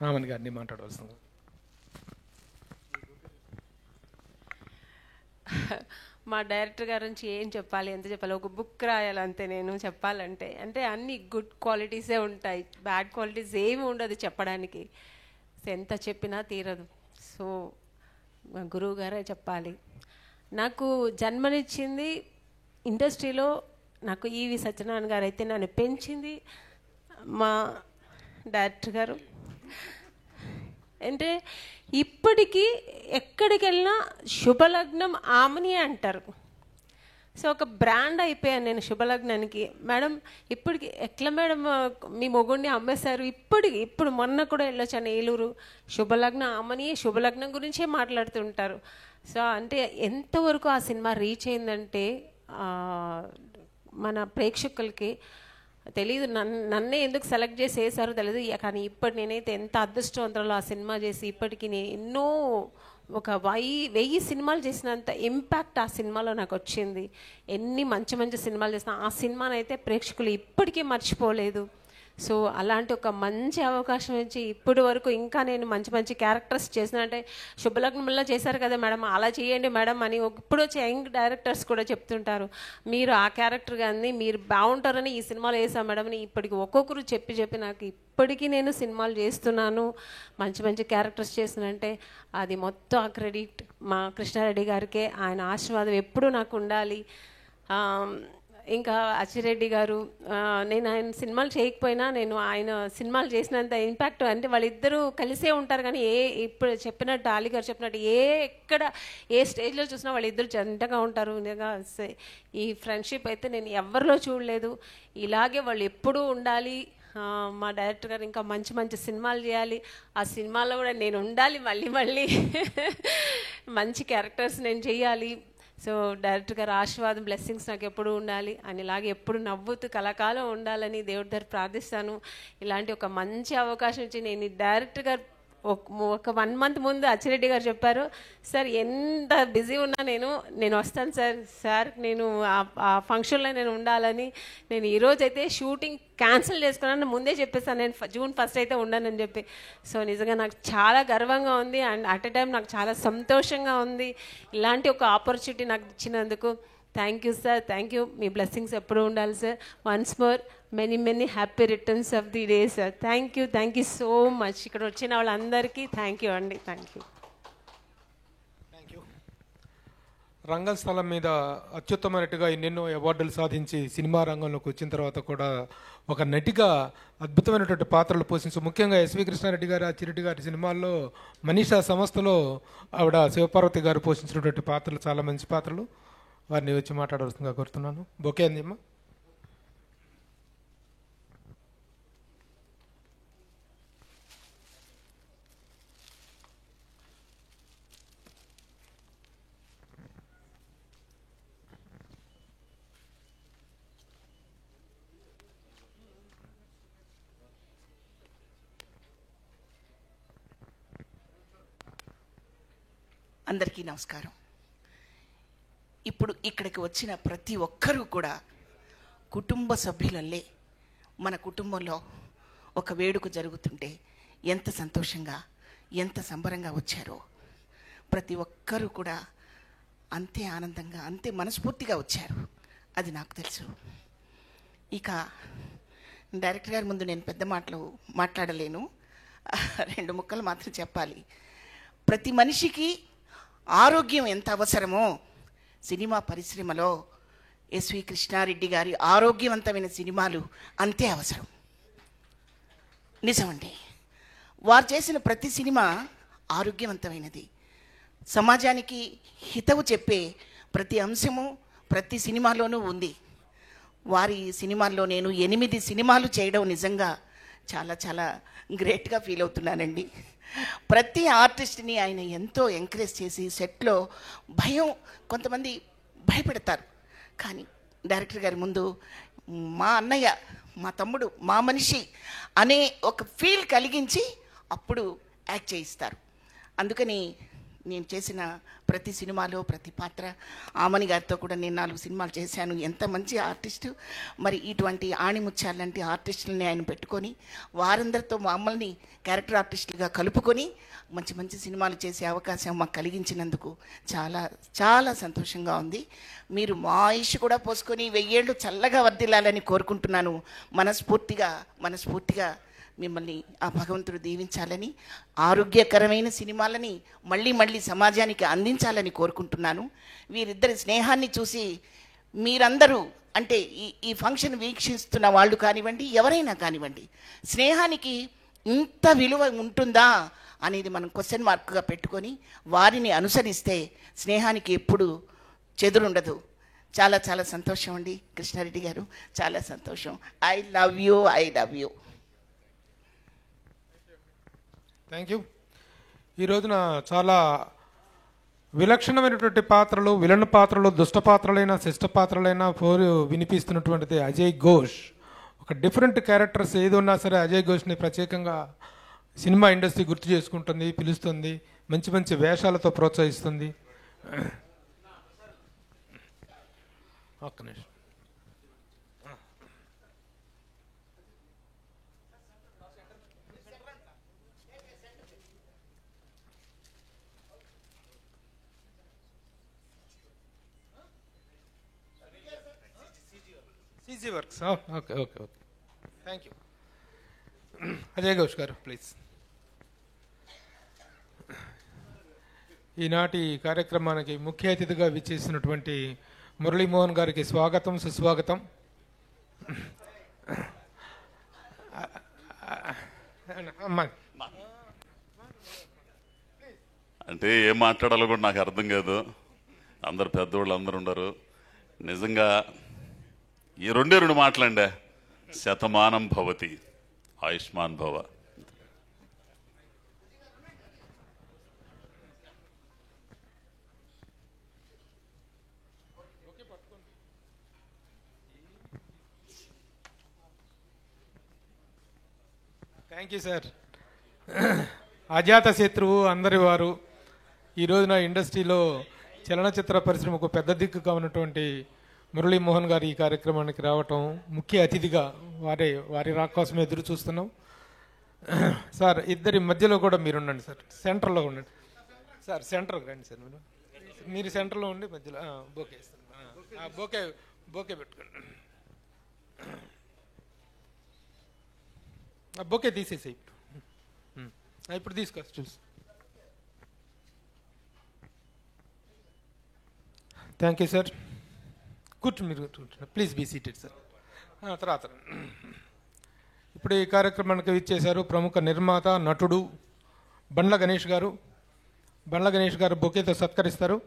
ఆమని గారిని మాట్లాడవలసింది. మా డైరెక్టర్ గారి నుంచి ఏం చెప్పాలి, ఎంత చెప్పాలి, ఒక బుక్ రాయాలంతే నేను చెప్పాలంటే. అంటే అన్ని గుడ్ క్వాలిటీసే ఉంటాయి, బ్యాడ్ క్వాలిటీస్ ఏమి ఉండదు చెప్పడానికి. ఎంత చెప్పినా తీరదు. సో మా గురువు గారే చెప్పాలి. నాకు జన్మనిచ్చింది ఇండస్ట్రీలో నాకు ఈవి సత్యనారాయణ గారు అయితే నన్ను పెంచింది మా డైరెక్టర్ గారు. అంటే ఇప్పటికీ ఎక్కడికి వెళ్ళినా శుభలగ్నం ఆమని అంటారు. సో ఒక బ్రాండ్ అయిపోయాను నేను శుభలగ్నానికి. మేడం ఇప్పటికి ఎట్లా మేడం మీ మొగుడిని అమ్మేశారు, ఇప్పుడు మొన్న కూడా వెళ్ళొచ్చాను ఏలూరు, శుభలగ్నం ఆమని శుభలగ్నం గురించే మాట్లాడుతుంటారు. సో అంటే ఎంతవరకు ఆ సినిమా రీచ్ అయిందంటే మన ప్రేక్షకులకి తెలీదు. నన్నే ఎందుకు సెలెక్ట్ చేసి వేసారో తెలియదు. కానీ ఇప్పటి నేనైతే ఎంత అదృష్టవంతురాలో ఆ సినిమా చేసి ఇప్పటికి నేను ఎన్నో ఒక 1000 సినిమాలు చేసినంత ఇంపాక్ట్ ఆ సినిమాలో నాకు వచ్చింది. ఎన్ని మంచి మంచి సినిమాలు చేసినా ఆ సినిమానైతే ప్రేక్షకులు ఇప్పటికీ మర్చిపోలేదు. సో అలాంటి ఒక మంచి అవకాశం ఇచ్చి ఇప్పటి వరకు ఇంకా నేను మంచి మంచి క్యారెక్టర్స్ చేసిన, అంటే శుభలగ్నంలో చేశారు కదా మేడం, అలా చేయండి మేడం అని ఇప్పుడు వచ్చే యంగ్ డైరెక్టర్స్ కూడా చెప్తుంటారు. మీరు ఆ క్యారెక్టర్ కానీ మీరు బాగుంటారని ఈ సినిమాలో వేసాం మేడం అని ఇప్పటికి ఒక్కొక్కరు చెప్పి నాకు ఇప్పటికీ నేను సినిమాలు చేస్తున్నాను, మంచి మంచి క్యారెక్టర్స్ చేసినంటే అది మొత్తం ఆ క్రెడిట్ మా కృష్ణారెడ్డి గారికే. ఆయన ఆశీర్వాదం ఎప్పుడూ నాకు ఉండాలి. ఇంకా అచ్చిరెడ్డి గారు, నేను ఆయన సినిమాలు చేయకపోయినా నేను ఆయన సినిమాలు చేసినంత ఇంపాక్ట్, అంటే వాళ్ళిద్దరూ కలిసే ఉంటారు. కానీ ఇప్పుడు చెప్పినట్టు అలీ గారు చెప్పినట్టు ఎక్కడ ఏ స్టేజ్లో చూసినా వాళ్ళిద్దరు జంటగా ఉంటారు. నిజంగా ఈ ఫ్రెండ్షిప్ అయితే నేను ఎవరిలో చూడలేదు. ఇలాగే వాళ్ళు ఎప్పుడూ ఉండాలి. మా డైరెక్టర్ గారు ఇంకా మంచి మంచి సినిమాలు చేయాలి, ఆ సినిమాలో కూడా నేను ఉండాలి, మళ్ళీ మంచి క్యారెక్టర్స్ నేను చేయాలి. సో డైరెక్టర్ గారు ఆశీర్వాదం బ్లెస్సింగ్స్ నాకు ఎప్పుడు ఉండాలి అని, ఇలాగే ఎప్పుడు నవ్వుతూ కలకాలం ఉండాలని దేవుడి దగ్గర ప్రార్థిస్తాను. ఇలాంటి ఒక మంచి అవకాశం ఇచ్చి నేను డైరెక్టర్ గారు ఒక 1 మంత్ ముందు అచ్చిరెడ్డి గారు చెప్పారు, సార్ ఎంత బిజీ ఉన్నా నేను వస్తాను సార్ నేను ఆ ఫంక్షన్లో నేను ఉండాలని. నేను ఈరోజైతే షూటింగ్ క్యాన్సిల్ చేసుకున్నాను, ముందే చెప్పేసాను నేను జూన్ 1 అయితే ఉండనని చెప్పి. సో నిజంగా నాకు చాలా గర్వంగా ఉంది అండ్ అట్ ఎ టైం నాకు చాలా సంతోషంగా ఉంది. ఇలాంటి ఒక ఆపర్చునిటీ నాకు ఇచ్చినందుకు thank you sir, thank you. మీ బ్లెస్సింగ్స్ ఎప్పుడూ ఉండాలి sir. Once more many happy returns of the day sir. Thank you so much. ఇక్కడ వచ్చిన వాళ్ళందరికీ థ్యాంక్ యూ అండి. Thank you. రంగస్థలం మీద అత్యుత్తమ నటిగా ఎన్నెన్నో అవార్డులు సాధించి సినిమా రంగంలోకి వచ్చిన తర్వాత కూడా ఒక నటిగా అద్భుతమైనటువంటి పాత్రలు పోషించి, ముఖ్యంగా ఎస్వి కృష్ణారెడ్డి గారు అచ్చిరెడ్డి గారి సినిమాల్లో మనీషా సంస్థలో ఆవిడ శివపార్వతి గారు పోషించినటువంటి పాత్రలు చాలా మంచి పాత్రలు. వారిని వచ్చి మాట్లాడవలసిందిగా కోరుతున్నాను. బొకే అందిమ్మా. అందరికీ నమస్కారం. ఇప్పుడు ఇక్కడికి వచ్చిన ప్రతి ఒక్కరూ కూడా కుటుంబ సభ్యులల్లే మన కుటుంబంలో ఒక వేడుక జరుగుతుంటే ఎంత సంతోషంగా ఎంత సంబరంగా వచ్చారో, ప్రతి ఒక్కరూ కూడా అంతే ఆనందంగా అంతే మనస్ఫూర్తిగా వచ్చారు. అది నాకు తెలుసు. ఇక డైరెక్టర్ గారి ముందు నేను పెద్ద మాటలు మాట్లాడలేను, 2 ముక్కలు మాత్రం చెప్పాలి. ప్రతి మనిషికి ఆరోగ్యం ఎంత అవసరమో సినిమా పరిశ్రమలో ఎస్వి కృష్ణారెడ్డి గారి ఆరోగ్యవంతమైన సినిమాలు అంతే అవసరం. నిజమండి. వారు చేసిన ప్రతి సినిమా ఆరోగ్యవంతమైనది. సమాజానికి హితవు చెప్పే ప్రతి అంశము ప్రతి సినిమాలోనూ ఉంది. వారి సినిమాల్లో నేను 8 సినిమాలు చేయడం నిజంగా చాలా చాలా గ్రేట్గా ఫీల్ అవుతున్నానండి. ప్రతి ఆర్టిస్ట్ని ఆయన ఎంతో ఎంకరేజ్ చేసి సెట్లో భయం, కొంతమంది భయపెడతారు, కానీ డైరెక్టర్ గారి ముందు మా అన్నయ్య, మా తమ్ముడు, మా మనిషి అనే ఒక ఫీల్ కలిగించి అప్పుడు యాక్ట్ చేయిస్తారు. అందుకని నేను చేసిన ప్రతి సినిమాలో ప్రతి పాత్ర, ఆమని గారితో కూడా నేను 4 సినిమాలు చేశాను. ఎంత మంచి ఆర్టిస్టు. మరి ఇటువంటి ఆణిముత్యాలు లాంటి ఆర్టిస్టులని ఆయన పెట్టుకొని వారందరితో మమ్మల్ని క్యారెక్టర్ ఆర్టిస్టులుగా కలుపుకొని మంచి మంచి సినిమాలు చేసే అవకాశం మాకు కలిగించినందుకు చాలా చాలా సంతోషంగా ఉంది. మీరు మా ఆయుష్ కూడా పోసుకొని 1000 ఏళ్ళు చల్లగా వర్ధిల్లాలని కోరుకుంటున్నాను. మనస్ఫూర్తిగా మిమ్మల్ని ఆ భగవంతుడు దీవించాలని, ఆరోగ్యకరమైన సినిమాలని మళ్ళీ మళ్ళీ సమాజానికి అందించాలని కోరుకుంటున్నాను. వీరిద్దరి స్నేహాన్ని చూసి మీరందరూ, అంటే ఈ ఫంక్షన్ వీక్షిస్తున్న వాళ్ళు కానివ్వండి, ఎవరైనా కానివ్వండి, స్నేహానికి ఇంత విలువ ఉంటుందా అనేది మనం క్వశ్చన్ మార్క్గా పెట్టుకొని వారిని అనుసరిస్తే స్నేహానికి ఎప్పుడు చెదురుండదు. చాలా చాలా సంతోషం అండి కృష్ణారెడ్డి గారు, చాలా సంతోషం. I love you. Thank you. ఈ రోజున చాలా విలక్షణమైనటువంటి పాత్రలు, విలన్ పాత్రలు, దుష్ట పాత్రలైన, శిష్ట పాత్రలైన వినిపిస్తున్నటువంటిది అజయ్ ఘోష్. ఒక డిఫరెంట్ క్యారెక్టర్స్ ఏది ఉన్నా సరే అజయ్ ఘోష్ని ప్రత్యేకంగా సినిమా ఇండస్ట్రీ గుర్తు చేసుకుంటుంది, పిలుస్తుంది, మంచి మంచి వేషాలతో ప్రోత్సహిస్తుంది. ఒక్క నిమిషం. CG Works. Okay. Thank you. Ajay Ghosh గారు ప్లీజ్. ఈనాటి కార్యక్రమానికి ముఖ్య అతిథిగా విచ్చేసినటువంటి మురళీమోహన్ గారికి స్వాగతం, సుస్వాగతం. అంటే ఏం మాట్లాడాలో కూడా నాకు అర్థం కాదు. అందరు పెద్దవాళ్ళు అందరు ఉండరు. నిజంగా ఈ 2 మాటలండే, శతమానం భవతి, ఆయుష్మాన్ భవ. Thank you sir. అజాత శత్రువు అందరి వారు. ఈ రోజున ఇండస్ట్రీలో చలనచిత్ర పరిశ్రమకు పెద్ద దిక్కుగా ఉన్నటువంటి మురళీమోహన్ గారు ఈ కార్యక్రమానికి రావటం, ముఖ్య అతిథిగా వారి రాక కోసమే ఎదురు చూస్తున్నాం. సార్ ఇద్దరి మధ్యలో కూడా మీరు ఉండండి సార్, సెంటర్లో ఉండండి సార్, సెంటర్కి రండి సార్. మీరు సెంటర్లో ఉండి మధ్యలో బోకే బోకే పెట్టుకోండి. బోకే తీసేసి ఇప్పుడు తీసుకొచ్చి చూసి. Thank you sir. మీరు ప్లీజ్ బీ సీటెడ్ సార్. తర్వాత ఇప్పుడు ఈ కార్యక్రమానికి విచ్చేశారు ప్రముఖ నిర్మాత, నటుడు బండ్ల గణేష్ గారు. బండ్ల గణేష్ గారు బొకేతో సత్కరిస్తారు.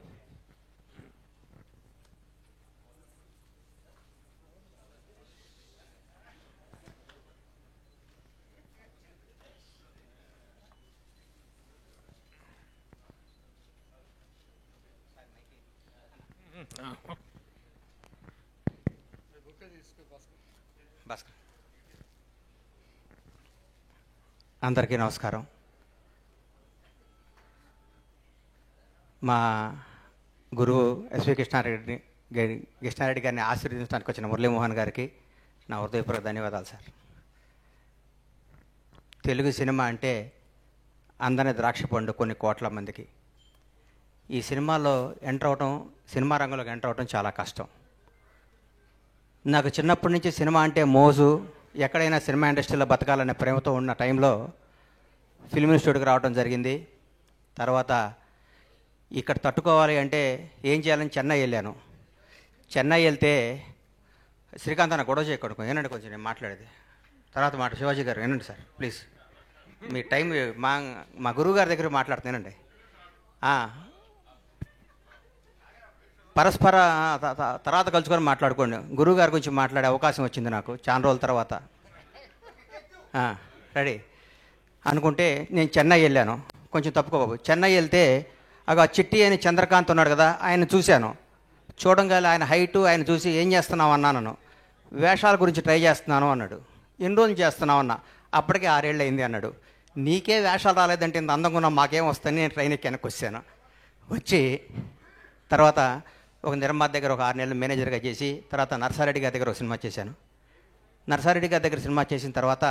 అందరికీ నమస్కారం. మా గురువు ఎస్వి కృష్ణారెడ్డి గారిని ఆశీర్వదించడానికి వచ్చిన మురళీమోహన్ గారికి నా హృదయపూర్వక ధన్యవాదాలు సార్. తెలుగు సినిమా అంటే అందని ద్రాక్ష పండు కొన్ని కోట్ల మందికి. ఈ సినిమాలో సినిమా రంగంలోకి ఎంటర్ అవటం చాలా కష్టం. నాకు చిన్నప్పటి నుంచి సినిమా అంటే మోజు, ఎక్కడైనా సినిమా ఇండస్ట్రీలో బతకాలనే ప్రేమతో ఉన్న టైంలో ఫిల్మ్ ఇన్స్టిట్యూట్కి రావడం జరిగింది. తర్వాత ఇక్కడ తట్టుకోవాలి అంటే ఏం చేయాలని చెన్నై వెళ్ళాను. చెన్నై వెళ్తే శ్రీకాంత్ అన్న గొడవ చేయకూడదు, ఏనండి కొంచెం నేను మాట్లాడేది తర్వాత మాట. శివాజీ గారు ఏనండి సార్ ప్లీజ్, మీ టైం మా గురువు గారి దగ్గర మాట్లాడుతున్నానండి. పరస్పర తర్వాత కలుసుకొని మాట్లాడుకోండి. గురువు గారి గురించి మాట్లాడే అవకాశం వచ్చింది నాకు చాలా రోజుల తర్వాత. రెడీ అనుకుంటే నేను చెన్నై వెళ్ళాను. కొంచెం తప్పుకో బాబు. చెన్నై వెళ్తే ఆ చిట్టి అని చంద్రకాంత్ ఉన్నాడు కదా, ఆయన చూశాను. చూడంగానే ఆయన హైటు ఆయన చూసి ఏం చేస్తున్నావు అన్నాను. వేషాల గురించి ట్రై చేస్తున్నాను అన్నాడు. ఎన్ని రోజులు చేస్తున్నావు అన్నా. అప్పటికే 6 ఏళ్ళు అయింది అన్నాడు. నీకే వేషాలు రాలేదంటే ఇంత అందంగా ఉన్నా మాకేం వస్తుంది. నేను ట్రైన్ ఎక్కి వెనక్కి వచ్చాను. వచ్చి తర్వాత ఒక నిర్మాత దగ్గర ఒక 6 నెలలు మేనేజర్గా చేసి తర్వాత నర్సారెడ్డి గారి దగ్గర ఒక సినిమా చేశాను. నర్సారెడ్డి గారి దగ్గర సినిమా చేసిన తర్వాత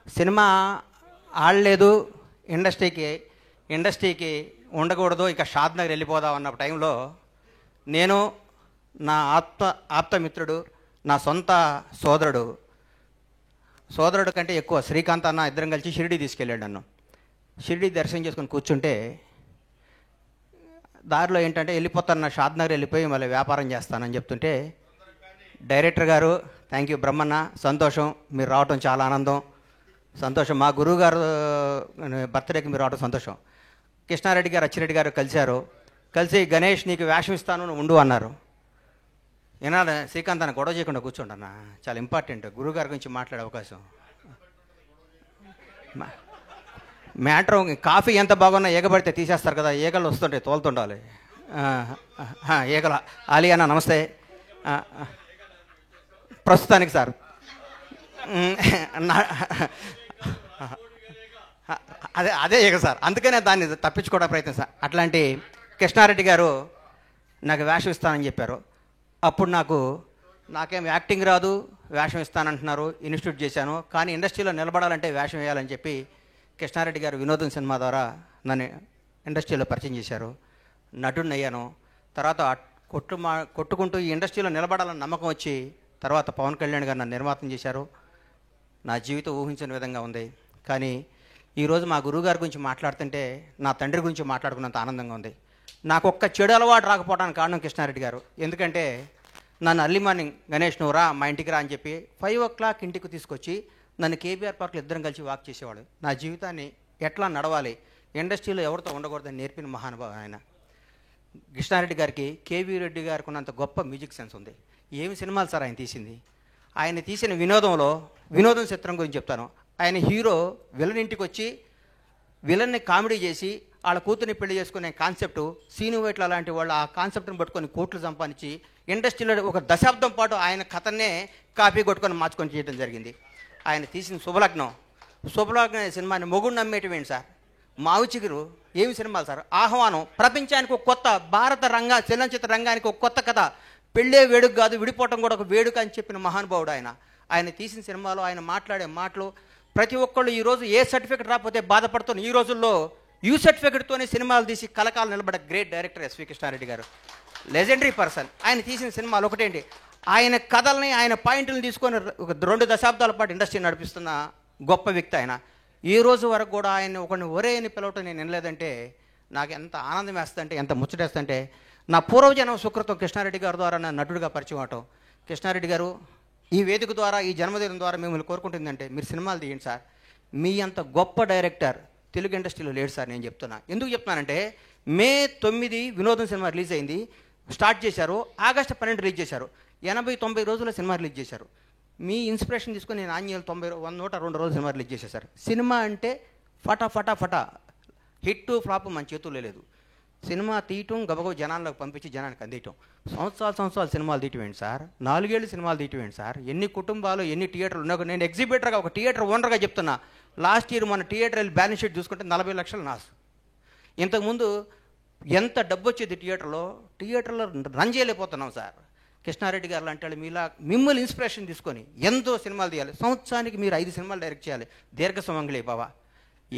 సినిమా ఆడలేదు, ఇండస్ట్రీకి ఉండకూడదు, ఇక షాద్ నగర్ వెళ్ళిపోదాం అన్న టైంలో నేను నా ఆప్తమిత్రుడు, నా సొంత సోదరుడు కంటే ఎక్కువ శ్రీకాంత్ అన్న ఇద్దరం కలిసి షిరిడి తీసుకెళ్ళాడు నన్ను. షిరిడి దర్శనం చేసుకొని కూర్చుంటే దారిలో ఏంటంటే వెళ్ళిపోతాను, షాద్ నగర్ వెళ్ళిపోయి మళ్ళీ వ్యాపారం చేస్తానని చెప్తుంటే డైరెక్టర్ గారు, థ్యాంక్ యూ బ్రహ్మన్న, సంతోషం మీరు రావటం చాలా ఆనందం, సంతోషం. మా గురువు గారు బర్త్డేకి మీరు రావడం సంతోషం. కృష్ణారెడ్డి గారు అచ్చిరెడ్డి గారు కలిసి గణేష్ నీకు వేషం ఇస్తాను నువ్వు ఉండు అన్నారు. ఏనాడు శ్రీకాంత్ అన్న గొడవ చేయకుండా కూర్చోండి అన్న, చాలా ఇంపార్టెంట్ గురువుగారి గురించి మాట్లాడే అవకాశం. మ్యాటర్ కాఫీ ఎంత బాగున్నా ఏగబడితే తీసేస్తారు కదా, ఈగలు వస్తుంటాయి తోలుతుండాలి. ఈగల ఆలీ అన్న నమస్తే. ప్రస్తుతానికి సార్ అదే ఈగ సార్, అందుకనే దాన్ని తప్పించుకోవడం ప్రయత్నం సార్. అట్లాంటి కృష్ణారెడ్డి గారు నాకు వేషం ఇస్తానని చెప్పారు. అప్పుడు నాకేం యాక్టింగ్ రాదు, వేషం ఇస్తానంటున్నారు, ఇన్స్టిట్యూట్ చేశాను. కానీ ఇండస్ట్రీలో నిలబడాలంటే వేషం వేయాలని చెప్పి కృష్ణారెడ్డి గారు వినోదం సినిమా ద్వారా నన్ను ఇండస్ట్రీలో పరిచయం చేశారు. నటుడిని అయ్యాను. తర్వాత కొట్టుకుంటూ ఈ ఇండస్ట్రీలో నిలబడాలని నమ్మకం వచ్చి తర్వాత పవన్ కళ్యాణ్ గారు నన్ను నిర్మాతం చేశారు. నా జీవితం ఊహించిన విధంగా ఉంది. కానీ ఈరోజు మా గురువుగారి గురించి మాట్లాడుతుంటే నా తండ్రి గురించి మాట్లాడుకున్నంత ఆనందంగా ఉంది. నాకు ఒక్క చెడు అలవాటు రాకపోవడానికి కారణం కృష్ణారెడ్డి గారు. ఎందుకంటే నన్ను అర్లీ మార్నింగ్ గణేష్ నువ్వు రా మా ఇంటికి రా అని చెప్పి 5 o'clock ఇంటికి తీసుకొచ్చి నన్ను కేబీఆర్ పార్క్లో ఇద్దరం కలిసి వాక్ చేసేవాడు. నా జీవితాన్ని ఎట్లా నడవాలి, ఇండస్ట్రీలో ఎవరితో ఉండకూడదని నేర్పిన మహానుభావం ఆయన. కృష్ణారెడ్డి గారికి కేవీ రెడ్డి గారికి ఉన్నంత గొప్ప మ్యూజిక్ సెన్స్ ఉంది. ఏమి సినిమాలు సార్ ఆయన తీసింది. ఆయన తీసిన వినోదం చిత్రం గురించి చెప్తాను. ఆయన హీరో విలన్ ఇంటికి వచ్చి విలన్ని కామెడీ చేసి వాళ్ళ కూతుర్ని పెళ్లి చేసుకునే కాన్సెప్టు సీను వైట్ల లాంటి వాళ్ళు ఆ కాన్సెప్ట్ని పట్టుకొని కోట్లు సంపాదించి ఇండస్ట్రీలో ఒక దశాబ్దం పాటు ఆయన కథనే కాపీ కొట్టుకొని మార్చుకొని చేయడం జరిగింది. ఆయన తీసిన శుభలగ్నం అనే సినిమాని మొగుడు నమ్మేటివేంటి సార్, మావి చిగురు ఏమి సినిమాలు సార్, ఆహ్వానం ప్రపంచానికి ఒక కొత్త భారత చలనచిత్ర రంగానికి ఒక కొత్త కథ, పెళ్ళే వేడుక కాదు విడిపోవటం కూడా ఒక వేడుక అని చెప్పిన మహానుభావుడు ఆయన. ఆయన తీసిన సినిమాలో ఆయన మాట్లాడే మాటలు ప్రతి ఒక్కళ్ళు ఈరోజు ఏ సర్టిఫికెట్ రాకపోతే బాధపడుతున్న ఈ రోజుల్లో యూ సర్టిఫికెట్తోనే సినిమాలు తీసి కలకాలం నిలబడ్డ గ్రేట్ డైరెక్టర్ ఎస్వి కృష్ణారెడ్డి గారు, లెజెండరీ పర్సన్. ఆయన తీసిన సినిమాలు ఒకటేంటి, ఆయన కథల్ని ఆయన పాయింట్లను తీసుకొని ఒక 2 దశాబ్దాల పాటు ఇండస్ట్రీ నడిపిస్తున్న గొప్ప వ్యక్తి ఆయన. ఈ రోజు వరకు కూడా ఆయన ఒకరిని ఒరే అని పిలవటం నేను వినలేదంటే నాకు ఎంత ఆనందం వేస్తుందంటే, ఎంత ముచ్చటేస్తుందంటే, నా పూర్వజన్మ సుకృతం కృష్ణారెడ్డి గారి ద్వారా నా నటుడిగా పరిచయం అవటం. కృష్ణారెడ్డి గారు ఈ వేదిక ద్వారా ఈ జన్మదినం ద్వారా మిమ్మల్ని కోరుకుంటుందంటే మీరు సినిమాలు తీయండి సార్. మీ అంత గొప్ప డైరెక్టర్ తెలుగు ఇండస్ట్రీలో లేడు సార్. నేను చెప్తున్నా, ఎందుకు చెప్తున్నానంటే May 9 వినోదం సినిమా రిలీజ్ అయింది, స్టార్ట్ చేశారు. August 12 రిలీజ్ చేశారు. 80-90 రోజుల సినిమా రిలీజ్ చేశారు. మీ ఇన్స్పిరేషన్ తీసుకొని నేను ఆంజనేయులు 102 రోజులు సినిమా రిలీజ్ చేసేసారు. సినిమా అంటే ఫటా హిట్ ఫ్లాప్ మన చేతుల్లో లేదు. సినిమా తీయటం గబగబ జనాల్లోకి పంపించి జనానికి అందియటం. సంవత్సరాలు సినిమాలు తీయటమేంటి సార్, 4 ఏళ్ళు సినిమాలు తీయటమేంటి సార్, ఎన్ని కుటుంబాలు ఎన్ని థియేటర్లు ఉన్నా. నేను ఎగ్జిబిటర్గా ఒక థియేటర్ ఓనర్గా చెప్తున్నా, లాస్ట్ ఇయర్ మన థియేటర్ వెళ్ళి బ్యాలెన్స్ షీట్ చూసుకుంటే 40 లక్షలు నాసు. ఇంతకుముందు ఎంత డబ్బు వచ్చేది థియేటర్లో రన్ చేయలేకపోతున్నాం సార్. కృష్ణారెడ్డి గారు లాంటి వాళ్ళు మిమ్మల్ని ఇన్స్పిరేషన్ తీసుకొని ఎంతో సినిమాలు తీయాలి. సంవత్సరానికి మీరు 5 సినిమాలు డైరెక్ట్ చేయాలి. దీర్ఘ సుమంగళి బాబా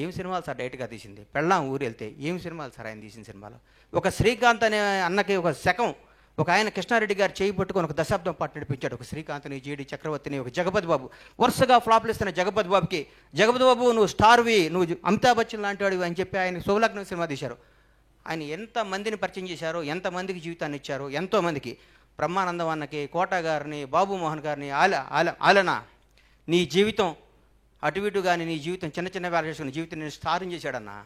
ఏం సినిమాలు సార్ డైరెక్ట్గా తీసింది. పెళ్ళాం ఊరు వెళ్తే ఏం సినిమాలు సార్ ఆయన తీసిన సినిమాలు. ఒక శ్రీకాంత్ అనే అన్నకి ఒక ఆయన కృష్ణారెడ్డి గారు చేయి పట్టుకొని ఒక దశాబ్దం పాటు నడిపించాడు. ఒక శ్రీకాంత్ని, జీడి చక్రవర్తిని, ఒక జగపతి బాబు, వరుసగా ఫ్లాప్లు ఇస్తున్న జగపతి బాబు నువ్వు స్టార్వి, నువ్వు అమితాబ్ బచ్చన్ లాంటి వాడివి అని చెప్పి ఆయన శుభలగ్నం సినిమా తీశారు. ఆయన ఎంతమందిని పరిచయం చేశారు, ఎంతమందికి జీవితాన్ని ఇచ్చారు. ఎంతోమందికి బ్రహ్మానందం అన్నకి, కోట గారిని, బాబు మోహన్ గారిని, ఆలనా నీ జీవితం అటు ఇటు కానీ నీ జీవితం చిన్న వేళ చేసుకుని జీవితం నేను స్టార్ని చేశాడన్నా.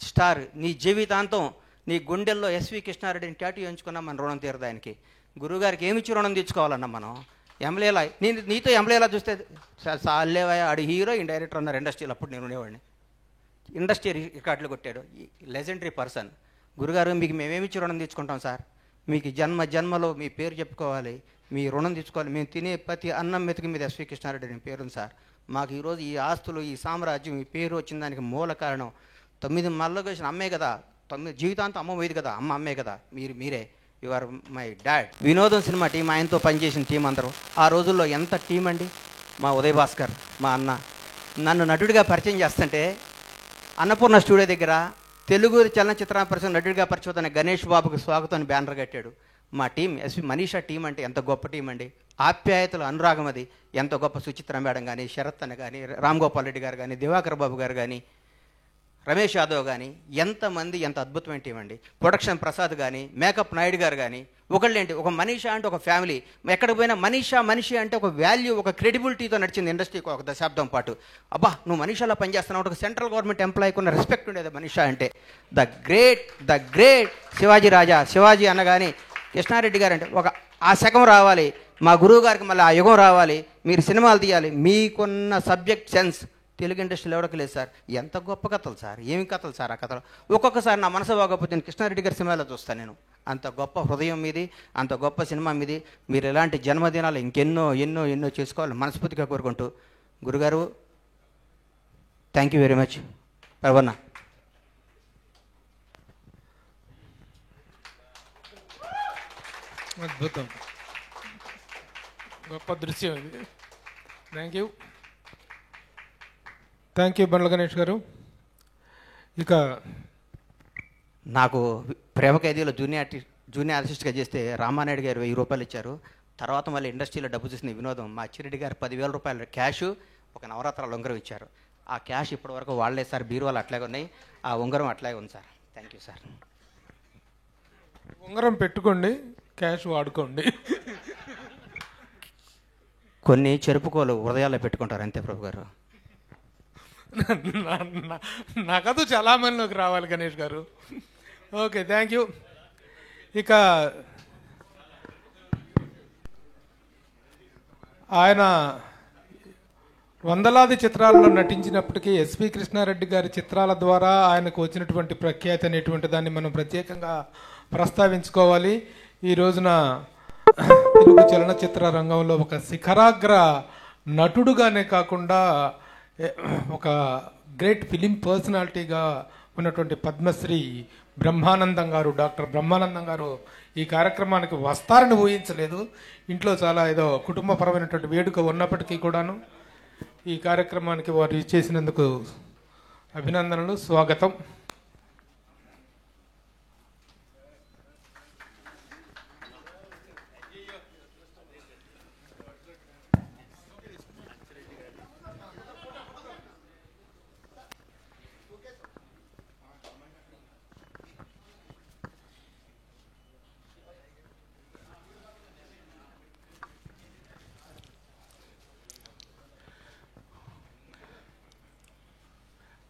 స్టార్ నీ జీవితాంతం నీ గుండెల్లో ఎస్వి కృష్ణారెడ్డిని టాటూ ఎంచుకున్నా మన రుణం తీరదు ఆయనకి. గురువుగారికి ఏమిచ్చి రుణం తెచ్చుకోవాలన్నా మనం. ఎంబ్లేలా నేను నీతో ఎంబ్లేలా చూస్తే సాలేవా ఆడు హీరో ఈ డైరెక్టర్ అన్నారు ఇండస్ట్రీలో. అప్పుడు నేను ఉండేవాడిని. ఇండస్ట్రీ రికార్డులు కొట్టాడు. Legendary person. గురుగారు మీకు మేమేమిచ్చి రుణం తెచ్చుకుంటాం సార్, మీకు జన్మలో మీ పేరు చెప్పుకోవాలి, మీ రుణం తెచ్చుకోవాలి. మేము తినే ప్రతి అన్నం మెతుకు మీద ఎస్వి కృష్ణారెడ్డి అని పేరుంది సార్. మాకు ఈరోజు ఈ ఆస్తులు, ఈ సామ్రాజ్యం, ఈ పేరు వచ్చిన దానికి మూల కారణం 9 మళ్ళకు వచ్చిన అమ్మే కదా. 9 జీవితాంతం అమ్మ పోయేది కదా, అమ్మే కదా. మీరే యు ఆర్ మై డాడ్. వినోదం సినిమా టీం, ఆయనతో పనిచేసిన టీం అందరూ ఆ రోజుల్లో ఎంత టీం అండి. మా ఉదయ్ భాస్కర్ మా అన్న నన్ను నటుడిగా పరిచయం చేస్తుంటే అన్నపూర్ణ స్టూడియో దగ్గర తెలుగు చలనచిత్ర పరిశ్రమ నటుడిగా పరిచయం గణేష్ బాబుకి స్వాగతం బ్యానర్ కట్టాడు. మా టీం ఎస్వి మనీషా టీం అంటే ఎంత గొప్ప టీం అండి. ఆప్యాయతలు, అనురాగం అది ఎంత గొప్ప. సుచిత్ర మేడం కానీ, శరత్ అన్న కానీ, రామ్ గోపాల్ రెడ్డి గారు కానీ, దివాకర్ బాబు గారు కానీ, రమేష్ యాదవ్ కానీ, ఎంతమంది, ఎంత అద్భుతమైన టీం అండి. ప్రొడక్షన్ ప్రసాద్ కానీ, మేకప్ నాయుడు గారు కానీ, ఒకళ్ళేంటి ఒక మనీషా అంటే ఒక ఫ్యామిలీ. ఎక్కడికి పోయినా మనిషి అంటే ఒక వాల్యూ, ఒక క్రెడిబిలిటీతో నడిచింది ఇండస్ట్రీకి ఒక దశాబ్దం పాటు. అబ్బా నువ్వు మనీషాలో పనిచేస్తున్నావు, ఒక సెంట్రల్ గవర్నమెంట్ ఎంప్లాయీకి ఉన్న రెస్పెక్ట్ ఉండేది మనీషా అంటే. ద గ్రేట్ శివాజీ రాజా. శివాజీ అనగానే కృష్ణారెడ్డి గారు అంటే ఒక ఆ శకం రావాలి. మా గురువు గారికి మళ్ళీ ఆ యుగం రావాలి. మీరు సినిమాలు తీయాలి. మీకున్న సబ్జెక్ట్ సెన్స్ తెలుగు ఇండస్ట్రీలో ఎవరికి లేదు సార్. ఎంత గొప్ప కథలు సార్, ఏమి కథలు సార్ ఆ కథలు. ఒక్కొక్కసారి నా మనసు బాగోకపోతే నేను కృష్ణారెడ్డి గారి సినిమాలో చూస్తాను. నేను అంత గొప్ప హృదయం మీది, అంత గొప్ప సినిమా మీది. మీరు ఇలాంటి జన్మదినాలు ఇంకెన్నో ఎన్నో ఎన్నో చేసుకోవాలి మనస్ఫూర్తిగా కోరుకుంటూ. గురుగారు థ్యాంక్ యూ వెరీ మచ్. పర్వన్న అద్భుతం, గొప్ప దృశ్యం ఇది. థ్యాంక్ యూ బండ్ల గణేష్ గారు. ఇక నాకు ప్రేమ ఖైదీలో జూనియర్ ఆర్టిస్ట్గా చేస్తే రామానాయుడు గారు 1000 రూపాయలు ఇచ్చారు. తర్వాత మళ్ళీ ఇండస్ట్రీలో డబ్బు చూసిన వినోదం మా అచ్చిరెడ్డి గారు 10,000 రూపాయలు క్యాష్, ఒక నవరాత్రాల ఉంగరం ఇచ్చారు. ఆ క్యాష్ ఇప్పటివరకు వాళ్ళే సార్, బీరువాలు అట్లాగే ఉన్నాయి, ఆ ఉంగరం అట్లాగే ఉంది సార్. Thank you sir. ఉంగరం పెట్టుకోండి, క్యాష్ వాడుకోండి. కొన్ని చెరుపుకోలు హృదయాల్లో పెట్టుకుంటారు అంతే ప్రభు గారు. నాకదు చాలా మందిలోకి రావాలి గణేష్ గారు. Okay, thank you. ఇక ఆయన వందలాది చిత్రాల్లో నటించినప్పటికీ ఎస్వి కృష్ణారెడ్డి గారి చిత్రాల ద్వారా ఆయనకు వచ్చినటువంటి ప్రఖ్యాతి అనేటువంటి దాన్ని మనం ప్రత్యేకంగా ప్రస్తావించుకోవాలి. ఈ రోజున తెలుగు చలనచిత్ర రంగంలో ఒక శిఖరాగ్ర నటుడుగానే కాకుండా ఒక గ్రేట్ ఫిలిం పర్సనాలిటీగా ఉన్నటువంటి పద్మశ్రీ బ్రహ్మానందం గారు, డాక్టర్ బ్రహ్మానందం గారు ఈ కార్యక్రమానికి వస్తారని ఊహించలేదు. ఇంట్లో చాలా ఏదో కుటుంబపరమైనటువంటి వేడుక ఉన్నప్పటికీ కూడాను ఈ కార్యక్రమానికి వారు ఇచ్చేసినందుకు అభినందనలు, స్వాగతం.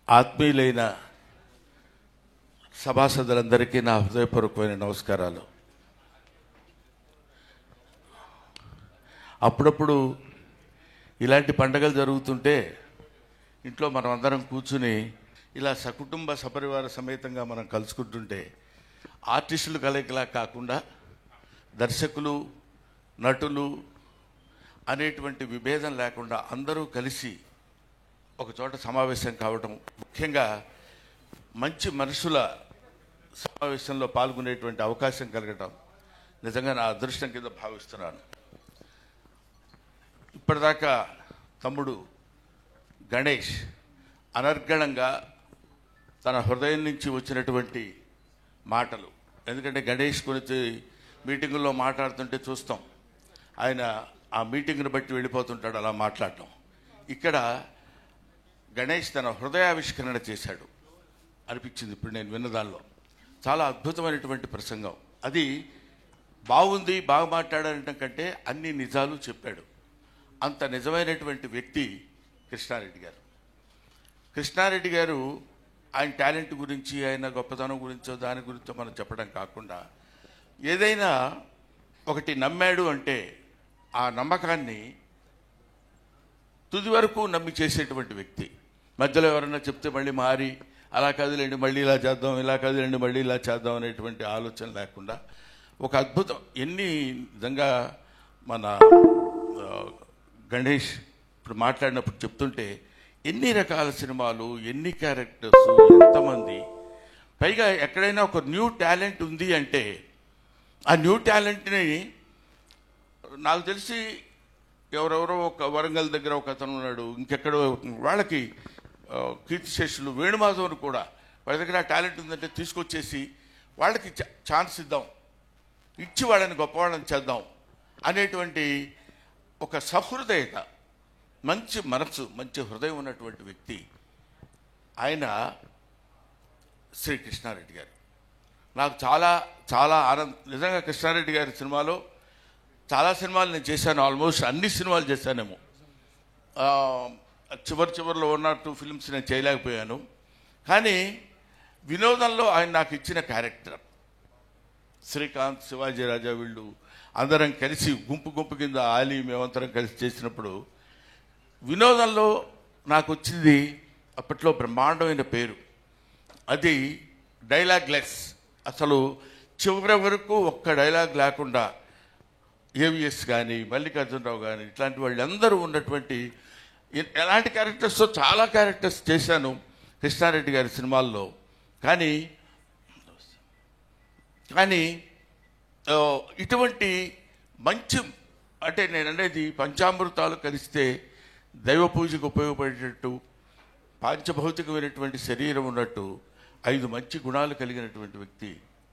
ఆత్మీయులైన సభాసదులందరికీ నా హృదయపూర్వకమైన నమస్కారాలు. అప్పుడప్పుడు ఇలాంటి పండగలు జరుగుతుంటే ఇంట్లో మనం అందరం కూర్చుని ఇలా సకుటుంబ సపరివార సమేతంగా మనం కలుసుకుంటుంటే ఆర్టిస్టులు కలయికలా కాకుండా దర్శకులు, నటులు అనేటువంటి విభేదం లేకుండా అందరూ కలిసి ఒక చోట సమావేశం కావటం, ముఖ్యంగా మంచి మనుషుల సమావేశంలో పాల్గొనేటువంటి అవకాశం కలగటం నిజంగా నా అదృష్టం కింద భావిస్తున్నాను. ఇప్పటిదాకా తమ్ముడు గణేష్ అనర్గళంగా తన హృదయం నుంచి వచ్చినటువంటి మాటలు, ఎందుకంటే గణేష్ గురించి మీటింగుల్లో మాట్లాడుతుంటే చూస్తాం, ఆయన ఆ మీటింగ్ని బట్టి వెళ్ళిపోతుంటాడు అలా మాట్లాడటం. ఇక్కడ గణేష్ తన హృదయావిష్కరణ చేశాడు అనిపించింది ఇప్పుడు నేను విన్నదానిలో. చాలా అద్భుతమైనటువంటి ప్రసంగం. అది బాగుంది, బాగా మాట్లాడాలంటే కంటే అన్ని నిజాలు చెప్పాడు. అంత నిజమైనటువంటి వ్యక్తి కృష్ణారెడ్డి గారు. కృష్ణారెడ్డి గారు ఆయన టాలెంట్ గురించి, ఆయన గొప్పతనం గురించో దాని గురించో మనం చెప్పడం కాకుండా ఏదైనా ఒకటి నమ్మాడు అంటే ఆ నమ్మకాన్ని తుది వరకు నమ్మి చేసేటువంటి వ్యక్తి. మధ్యలో ఎవరైనా చెప్తే మళ్ళీ మారి అలా కదిలేండి మళ్ళీ ఇలా చేద్దాం, ఇలా కదిలేండి మళ్ళీ ఇలా చేద్దాం అనేటువంటి ఆలోచన లేకుండా ఒక అద్భుతం. ఎన్ని నిజంగా మన గణేష్ ఇప్పుడు మాట్లాడినప్పుడు చెప్తుంటే ఎన్ని రకాల సినిమాలు, ఎన్ని క్యారెక్టర్స్, ఎంతమంది, పైగా ఎక్కడైనా ఒక న్యూ టాలెంట్ ఉంది అంటే ఆ న్యూ టాలెంట్ని నాకు తెలిసి ఎవరెవరో ఒక వరంగల్ దగ్గర ఒక అతను ఉన్నాడు, ఇంకెక్కడో వాళ్ళకి కీర్తిశేషులు వేణుమాధవన్ కూడా వాళ్ళ దగ్గర ఆ టాలెంట్ ఉందంటే తీసుకొచ్చేసి వాళ్ళకి ఛాన్స్ ఇద్దాం, ఇచ్చి వాళ్ళని గొప్పవాళ్ళని చేద్దాం అనేటువంటి ఒక సహృదయత, మంచి మనసు, మంచి హృదయం ఉన్నటువంటి వ్యక్తి ఆయన శ్రీ కృష్ణారెడ్డి గారు. నాకు చాలా చాలా నిజంగా కృష్ణారెడ్డి గారి సినిమాలో చాలా సినిమాలు నేను చేశాను, ఆల్మోస్ట్ అన్ని సినిమాలు చేశానేమో. చివరిలో 1 or 2 ఫిల్మ్స్ నేను చేయలేకపోయాను. కానీ వినోదంలో ఆయన నాకు ఇచ్చిన క్యారెక్టర్ శ్రీకాంత్, శివాజీ రాజా వీళ్ళు అందరం కలిసి గుంపు కింద ఆలీ మేమంతరం కలిసి చేసినప్పుడు వినోదంలో నాకు వచ్చింది అప్పట్లో బ్రహ్మాండమైన పేరు. అది డైలాగ్ లెస్. అసలు చివరి వరకు ఒక్క డైలాగ్ లేకుండా ఏవిఎస్ కానీ మల్లికార్జునరావు కానీ ఇట్లాంటి వాళ్ళందరూ ఉన్నటువంటి ఎలాంటి క్యారెక్టర్స్, చాలా క్యారెక్టర్స్ చేశాను కృష్ణారెడ్డి గారి సినిమాల్లో. కానీ ఇటువంటి మంచి, అంటే నేను అనేది పంచామృతాలు కలిస్తే దైవ పూజకు ఉపయోగపడేటట్టు పాంచభౌతికమైనటువంటి శరీరం ఉన్నట్టు 5 మంచి గుణాలు కలిగినటువంటి వ్యక్తి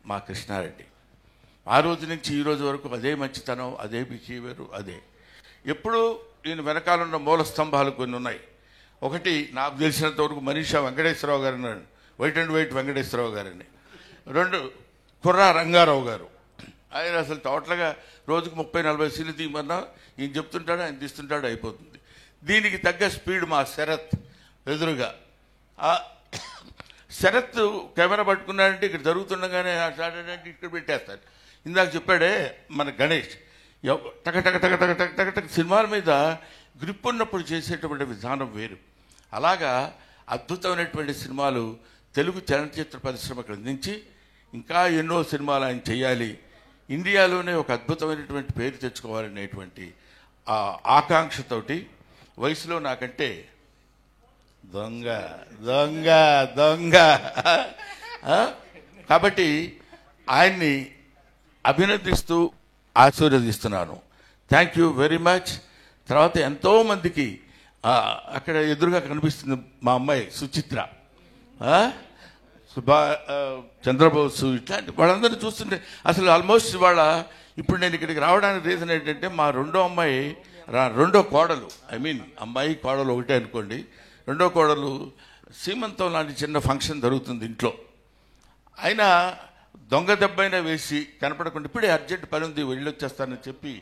మా కృష్ణారెడ్డి. ఆ రోజు నుంచి ఈ రోజు వరకు అదే మంచితనం, అదే బిహేవియర్, అదే. ఎప్పుడూ నేను వెనకాలన్న మూల స్తంభాలు కొన్ని ఉన్నాయి. ఒకటి నాకు తెలిసినంత వరకు మనీషా వెంకటేశ్వరరావు గారు అన్నాడు, వైట్ అండ్ వైట్ వెంకటేశ్వరరావు గారని. 2 కుర్రా రంగారావు గారు. ఆయన అసలు టోటల్గా రోజుకు 30-40 సీన్లు తీయమన్నా ఈయన చెప్తుంటాడు, ఆయన తీస్తుంటాడు, అయిపోతుంది. దీనికి తగ్గ స్పీడ్ మా శరత్ ఎదురుగా. శరత్ కెమెరా పట్టుకున్నాడంటే ఇక్కడ జరుగుతుండగానే అంటే ఇక్కడ పెట్టేస్తాడు. ఇందాక చెప్పాడే మన గణేష్ టక టక టక టక టక టక టక సినిమాల మీద గ్రిప్ ఉన్నప్పుడు చేసేటువంటి విధానం వేరు. అలాగా అద్భుతమైనటువంటి సినిమాలు తెలుగు చలనచిత్ర పరిశ్రమకు అందించి ఇంకా ఎన్నో సినిమాలు ఆయన చేయాలి, ఇండియాలోనే ఒక అద్భుతమైనటువంటి పేరు తెచ్చుకోవాలనేటువంటి ఆ ఆకాంక్షతోటి వయసులో నాకంటే దొంగ దొంగ దొంగ కాబట్టి ఆయన్ని అభినందిస్తూ ఆశీర్వదిస్తున్నాను. Thank you very much. తర్వాత ఎంతోమందికి అక్కడ ఎదురుగా కనిపిస్తుంది మా అమ్మాయి సుచిత్ర, చంద్రబోసు, ఇట్లాంటి వాళ్ళందరినీ చూస్తుంటే అసలు ఆల్మోస్ట్ వాళ్ళ ఇప్పుడు నేను ఇక్కడికి రావడానికి రీజన్ ఏంటంటే మా రెండో కోడలు, అమ్మాయి కోడలు ఒకటే అనుకోండి, రెండో కోడలు సీమంతం లాంటి చిన్న ఫంక్షన్ జరుగుతుంది ఇంట్లో. అయినా దొంగ దెబ్బైనా వేసి కనపడకుండా ఇప్పుడే అర్జెంట్ పని ఉంది వెళ్ళొచ్చేస్తానని చెప్పి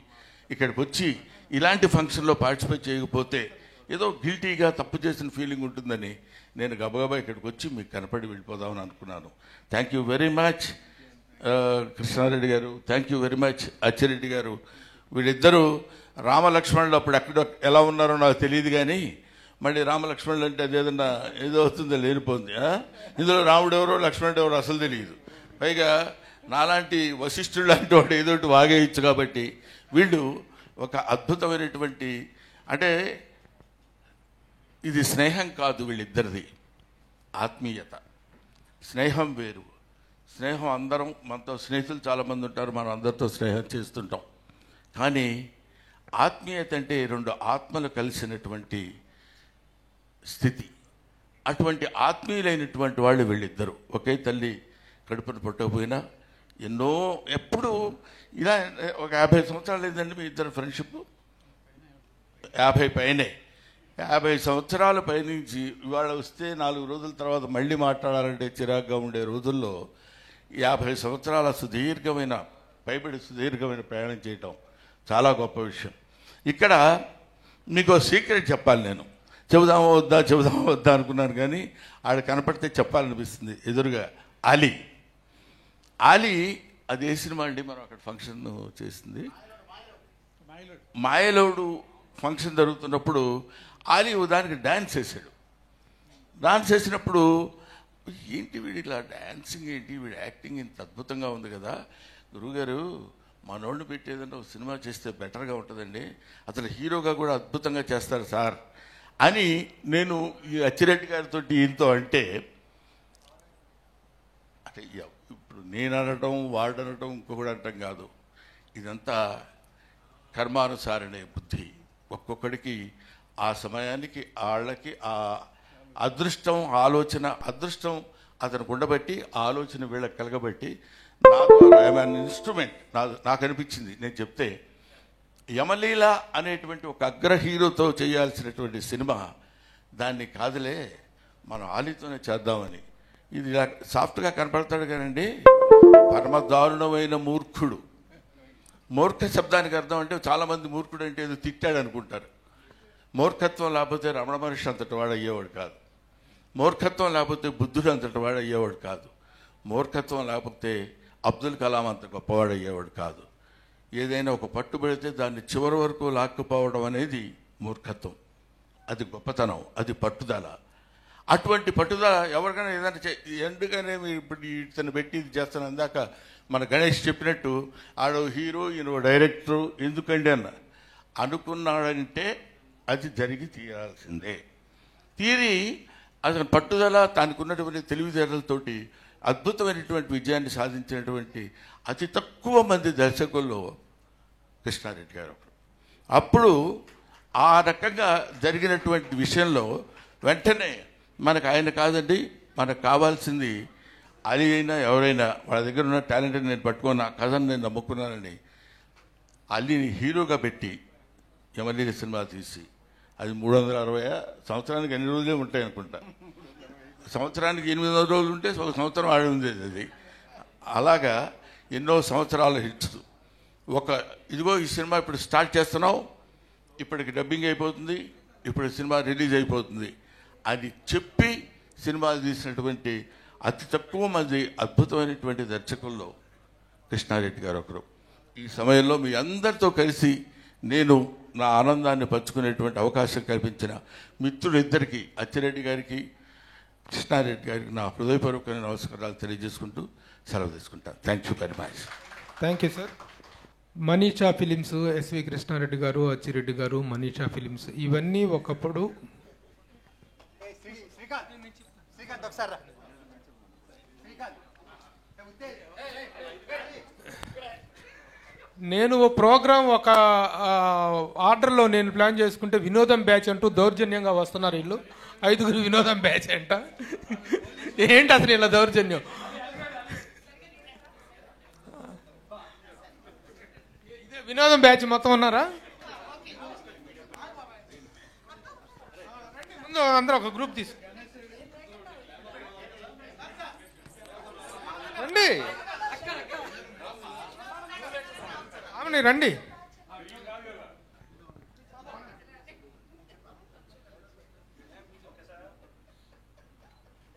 ఇక్కడికి వచ్చి ఇలాంటి ఫంక్షన్లో పార్టిసిపేట్ చేయకపోతే ఏదో గిల్టీగా తప్పు చేసిన ఫీలింగ్ ఉంటుందని నేను గబగబా ఇక్కడికి వచ్చి మీకు కనపడి వెళ్ళిపోదామని అనుకున్నాను. Thank you very much Krishna Reddy గారు, thank you very much Atchi Reddy గారు. వీళ్ళిద్దరూ రామలక్ష్మణులు అప్పుడు ఎక్కడ ఎలా ఉన్నారో నాకు తెలియదు, కానీ మళ్ళీ రామలక్ష్మణులు అంటే అదేదన్నా ఏదో అవుతుందో లేనిపోతుంది. ఇందులో రాముడు ఎవరో లక్ష్మణుడు ఎవరో అసలు తెలియదు. పైగా నాలాంటి వశిష్ఠుడు లాంటి వాడు ఏదో ఒకటి వాగేయచ్చు. కాబట్టి వీళ్ళు ఒక అద్భుతమైనటువంటి, అంటే ఇది స్నేహం కాదు, వీళ్ళిద్దరిది ఆత్మీయత. స్నేహం వేరు. స్నేహం అందరం, మనతో స్నేహితులు చాలామంది ఉంటారు, మనం అందరితో స్నేహం చేస్తుంటాం. కానీ ఆత్మీయత అంటే 2 ఆత్మలు కలిసినటువంటి స్థితి. అటువంటి ఆత్మీయులైనటువంటి వాళ్ళు వీళ్ళిద్దరు. ఒకే తల్లి కడుపున పుట్టకపోయినా ఎప్పుడు ఇలా ఒక 50 సంవత్సరాలు లేదండి మీ ఇద్దరు ఫ్రెండ్షిప్, 50 పైనే. 50 సంవత్సరాల పైనుంచి ఇవాళ వస్తే 4 రోజుల తర్వాత మళ్ళీ మాట్లాడాలంటే చిరాగ్గా ఉండే రోజుల్లో 50 సంవత్సరాల సుదీర్ఘమైన ప్రయాణం చేయటం చాలా గొప్ప విషయం. ఇక్కడ మీకు సీక్రెట్ చెప్పాలి. నేను చెబుదామా వద్దా అనుకున్నాను, కానీ ఆడ కనపడితే చెప్పాలనిపిస్తుంది. ఎదురుగా ఆలీ అది ఏ సినిమా అండి మనం అక్కడ ఫంక్షన్ చేసింది? మాయలోడు ఫంక్షన్ జరుగుతున్నప్పుడు ఆలీ దానికి డ్యాన్స్ వేసాడు. డాన్స్ చేసినప్పుడు ఏంటి వీడు ఇట్లా డ్యాన్సింగ్ ఏంటి, వీడు యాక్టింగ్ ఇంత అద్భుతంగా ఉంది కదా, గురువుగారు మనోడిని పెట్టేదంటే ఒక సినిమా చేస్తే బెటర్గా ఉంటుందండి, అసలు హీరోగా కూడా అద్భుతంగా చేస్తారు సార్ అని నేను ఈ అచ్చిరెడ్డి గారితో ఈయనతో అంటే ఇప్పుడు నేను అనటం వాడు అనటం ఇంకొకటి అనటం కాదు, ఇదంతా కర్మానుసారనే బుద్ధి. ఒక్కొక్కడికి ఆ సమయానికి వాళ్ళకి ఆ అదృష్టం ఆలోచన, అదృష్టం అతనికి ఉండబట్టి ఆలోచన వీళ్ళకి కలగబట్టి నాకు ఇన్స్ట్రుమెంట్ నాకు అనిపించింది. నేను చెప్తే యమలీల అనేటువంటి ఒక అగ్ర హీరోతో చేయాల్సినటువంటి సినిమా దాన్ని కాదులే మనం ఆలీతోనే చేద్దామని. ఇది సాఫ్ట్గా కనపడతాడు కానండి పరమ దారుణమైన మూర్ఖుడు. మూర్ఖ శబ్దానికి అర్థం అంటే చాలామంది మూర్ఖుడు అంటే ఏదో తిట్టాడు అనుకుంటారు. మూర్ఖత్వం లేకపోతే రమణ మహర్షి అంతటి వాడు అయ్యేవాడు కాదు. మూర్ఖత్వం లేకపోతే బుద్ధుడు అంతటి వాడు అయ్యేవాడు కాదు. మూర్ఖత్వం లేకపోతే అబ్దుల్ కలాం అంత గొప్పవాడు అయ్యేవాడు కాదు. ఏదైనా ఒక పట్టుబడితే దాన్ని చివరి వరకు లాక్కుపోవడం అనేది మూర్ఖత్వం, అది గొప్పతనం, అది పట్టుదల. అటువంటి పట్టుదల ఎవరికైనా ఏదైనా ఎందుకనే ఇప్పుడు ఇతను పెట్టి ఇది చేస్తాను అందాక మన గణేష్ చెప్పినట్టు ఆడో హీరో ఈయన డైరెక్టరు ఎందుకండి అన్న అనుకున్నాడంటే అది జరిగి తీరాల్సిందే. తీరి అతని పట్టుదల తనకు ఉన్నటువంటి తెలివితేటలతోటి అద్భుతమైనటువంటి విజయాన్ని సాధించినటువంటి అతి తక్కువ మంది దర్శకుల్లో కృష్ణారెడ్డి గారు. అప్పుడు ఆ రకంగా జరిగినటువంటి విషయంలో వెంటనే మనకు ఆయన కాదండి, మనకు కావాల్సింది అలీ అయినా ఎవరైనా వాళ్ళ దగ్గర ఉన్న టాలెంట్ని నేను పట్టుకొని నా కథను నేను నమ్ముకున్నానని అలీని హీరోగా పెట్టి యమలీల సినిమా తీసి అది 360 సంవత్సరానికి ఎన్ని రోజులే ఉంటాయి అనుకుంటా, సంవత్సరానికి 800 రోజులు ఉంటే ఒక సంవత్సరం ఆడి ఉండేది అది. అలాగా ఎన్నో సంవత్సరాల హిట్స్. ఇదిగో ఈ సినిమా ఇప్పుడు స్టార్ట్ చేస్తున్నాం, ఇప్పటికి డబ్బింగ్ అయిపోతుంది, ఇప్పుడు సినిమా రిలీజ్ అయిపోతుంది అని చెప్పి సినిమాలు తీసినటువంటి అతి తక్కువ మంది అద్భుతమైనటువంటి దర్శకుల్లో కృష్ణారెడ్డి గారు ఒకరు. ఈ సమయంలో మీ అందరితో కలిసి నేను నా ఆనందాన్ని పంచుకునేటువంటి అవకాశం కల్పించిన మిత్రులిద్దరికీ, అచ్చిరెడ్డి గారికి, కృష్ణారెడ్డి గారికి నా హృదయపూర్వకమైన నమస్కారాలు తెలియజేసుకుంటూ సెలవు తీసుకుంటాను. Thank you very much. Thank you sir. Manisha films, S V Krishna Reddy గారు, అచ్చిరెడ్డి గారు, మనీషా ఫిలిమ్స్ ఇవన్నీ ఒకప్పుడు నేను ప్రోగ్రామ్ ఒక ఆర్డర్లో నేను ప్లాన్ చేసుకుంటే వినోదం బ్యాచ్ అంటూ దౌర్జన్యంగా వస్తున్నారు వీళ్ళు. 5 వినోదం బ్యాచ్ అంట. ఏంటి అసలు ఇలా దౌర్జన్యం? ఇదే వినోదం బ్యాచ్ మొత్తం ఉన్నారా? ముందు అందరూ ఒక గ్రూప్ తీసు రండి, అవును రండి.